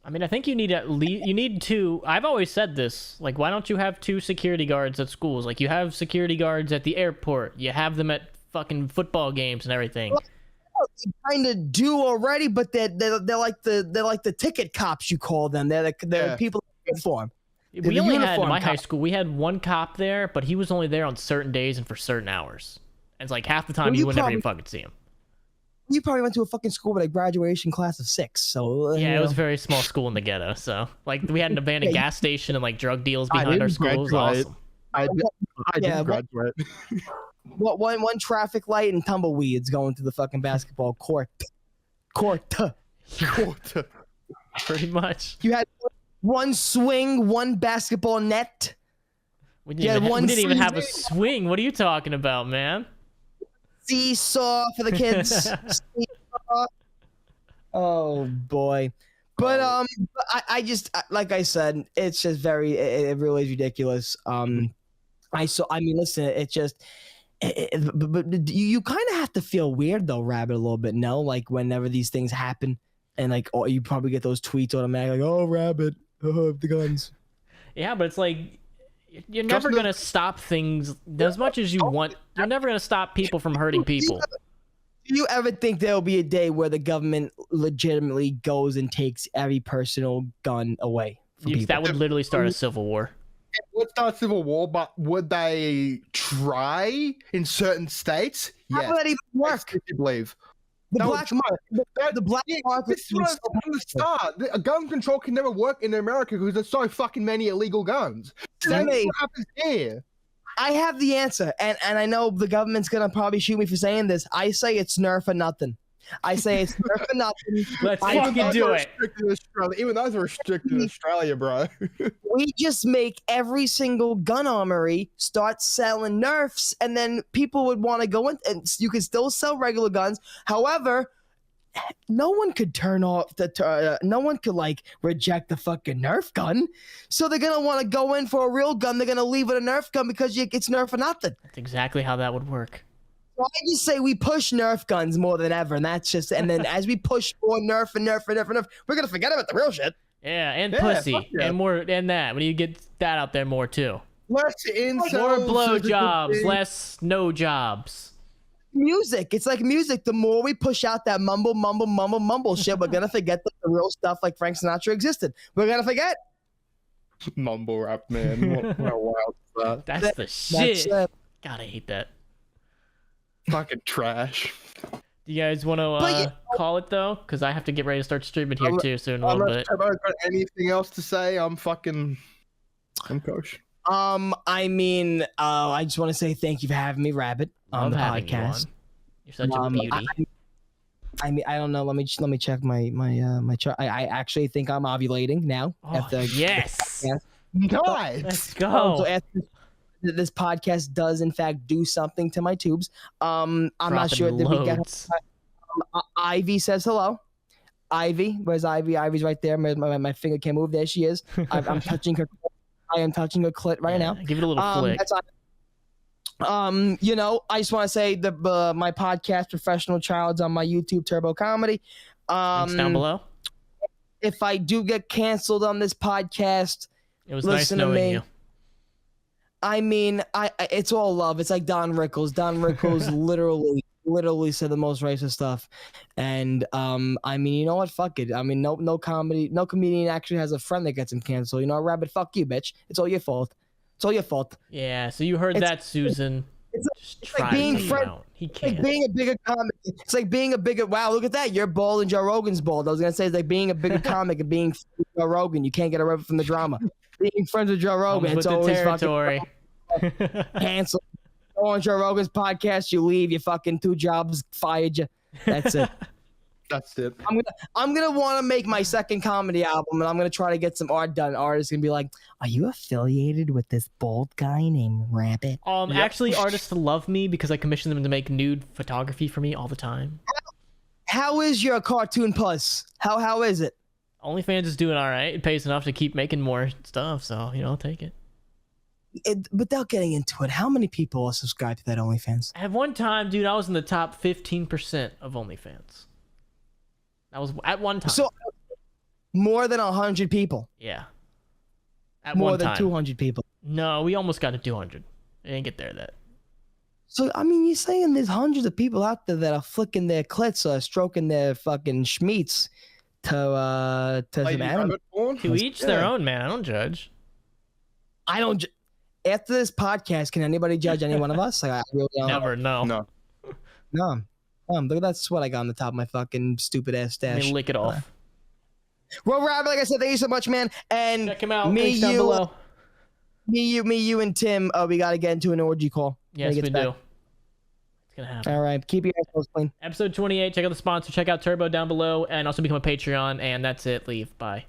A: I mean, I think you need two. I've always said this. Like, why don't you have 2 security guards at schools? Like, you have security guards at the airport. You have them at fucking football games and everything.
C: Well, they kind of do already, but they're like the ticket cops, you call them. They're people in uniform.
A: We only had in my high school. We had one cop there, but he was only there on certain days and for certain hours. And it's like half the time you would never even fucking see him.
C: You probably went to a fucking school with a graduation class of 6. So
A: yeah, it was a very small school in the ghetto. So like we had an abandoned gas station and like drug deals behind our school. It was awesome.
B: I didn't graduate.
C: One traffic light and tumbleweeds going to the fucking basketball court.
A: Pretty much.
C: You had one swing, one basketball net.
A: We didn't even have a swing. What are you talking about, man?
C: Seesaw for the kids. Seesaw. Oh boy. But I just like I said, it's just it really is ridiculous. Listen, it's just but you kind of have to feel weird though, Rabb1t, a little bit, no? Like whenever these things happen and like you probably get those tweets automatically like, oh Rabb1t, the guns.
A: Yeah, but it's like you're never gonna stop things as much as you want. You're never gonna stop people from hurting people.
C: Do you ever think there'll be a day where the government legitimately goes and takes every personal gun away from people?
A: That would literally start a civil war.
B: It would start a civil war, but would they try in certain states?
C: How would that even work?
B: I believe.
C: The black market.
B: This is what I was from the start. Gun control can never work in America because there's so fucking many illegal guns. That's what happens here.
C: I have the answer, and I know the government's gonna probably shoot me for saying this. I say it's Nerf or nothing. I say it's Nerf or nothing.
A: Let's fucking do it.
B: Even those are restricted in Australia, bro.
C: We just make every single gun armory start selling Nerfs, and then people would want to go in, and you can still sell regular guns. However, no one could turn off the no one could like reject the fucking Nerf gun, so they're gonna want to go in for a real gun. They're gonna leave with a Nerf gun because it's Nerf or nothing.
A: That's exactly how that would work.
C: So I just say we push Nerf guns more than ever, and that's just and then as we push more Nerf and Nerf and Nerf and Nerf, we're gonna forget about the real shit.
A: Yeah, and pussy and more and that. When you get that out there more too.
B: Less incels,
A: more blowjobs, less no jobs.
C: Music. It's like music. The more we push out that mumble shit, we're gonna forget that the real stuff like Frank Sinatra existed. We're gonna forget.
B: Mumble rap, man. What a wild stuff.
A: That's the shit. God, I hate that.
B: Fucking trash.
A: Do you guys want to call it though? Because I have to get ready to start streaming here too soon a little bit.
B: Have I got anything else to say? I'm Coach.
C: I just want to say thank you for having me, Rabb1t, on the podcast.
A: You're such a beauty.
C: I don't know. Let me check my chart. I actually think I'm ovulating now.
A: Oh, yes.
B: Nice.
A: Let's go.
C: So after this podcast does in fact do something to my tubes. I'm not sure. Did we get Ivy says hello. Ivy, where's Ivy? Ivy's right there. My finger can't move. There she is. I'm touching her. I am touching her clit right now.
A: Give it a little flick.
C: I just want to say my podcast, Professional Child's on my YouTube, Turbo Comedy.
A: Links down below.
C: If I do get canceled on this podcast,
A: it was nice knowing you.
C: I mean, it's all love. It's like Don Rickles. Don Rickles literally said the most racist stuff. And I mean, you know what? Fuck it. I mean, no comedian actually has a friend that gets him canceled. You know, Rabb1t, fuck you, bitch. It's all your fault. It's all your fault.
A: Yeah, so you heard that, Susan.
C: It's like being friend.
A: He can't.
C: Like being a bigger comic. It's like being a bigger. Wow, look at that. You're bald and Joe Rogan's bald. I was gonna say it's like being a bigger comic and being Joe Rogan. You can't get away from the drama. Being friends with Joe Rogan, it's always
A: territory.
C: Cancel. Go on Joe Rogan's podcast. You leave. You fucking 2 jobs fired you. That's it.
B: That's it.
C: I'm gonna want to make my second comedy album, and I'm gonna try to get some art done. Artists gonna be like, "Are you affiliated with this bald guy named Rabb1t?"
A: Yep. Actually, artists love me because I commission them to make nude photography for me all the time.
C: How is your cartoon puss? How is it?
A: OnlyFans is doing all right. It pays enough to keep making more stuff, so I'll take it.
C: Without getting into it, how many people are subscribed to that OnlyFans?
A: At one time, dude, I was in the top 15% of OnlyFans. That was at one time.
C: So more than 100 people.
A: Yeah.
C: More than 200 people.
A: No, we almost got to 200. I didn't get there yet.
C: So I mean, you're saying there's hundreds of people out there that are flicking their clits or stroking their fucking schmeats to some animal.
A: To each their own, man. I don't judge.
C: I don't. After this podcast, can anybody judge any one of us? Like, I really don't.
A: Never. No.
C: Look at that sweat I got on the top of my fucking stupid ass
A: Let
C: stash.
A: me lick it off.
C: Well, Rabb, like I said, thank you so much, man. And
A: Check him out.
C: me,
A: Links down
C: you,
A: below.
C: me, you, and Tim. We gotta get into an orgy call.
A: Yes, we do. It's gonna happen.
C: All right, keep your assholes clean.
A: Episode 28. Check out the sponsor. Check out Turbo down below, and also become a Patreon. And that's it. Leave. Bye.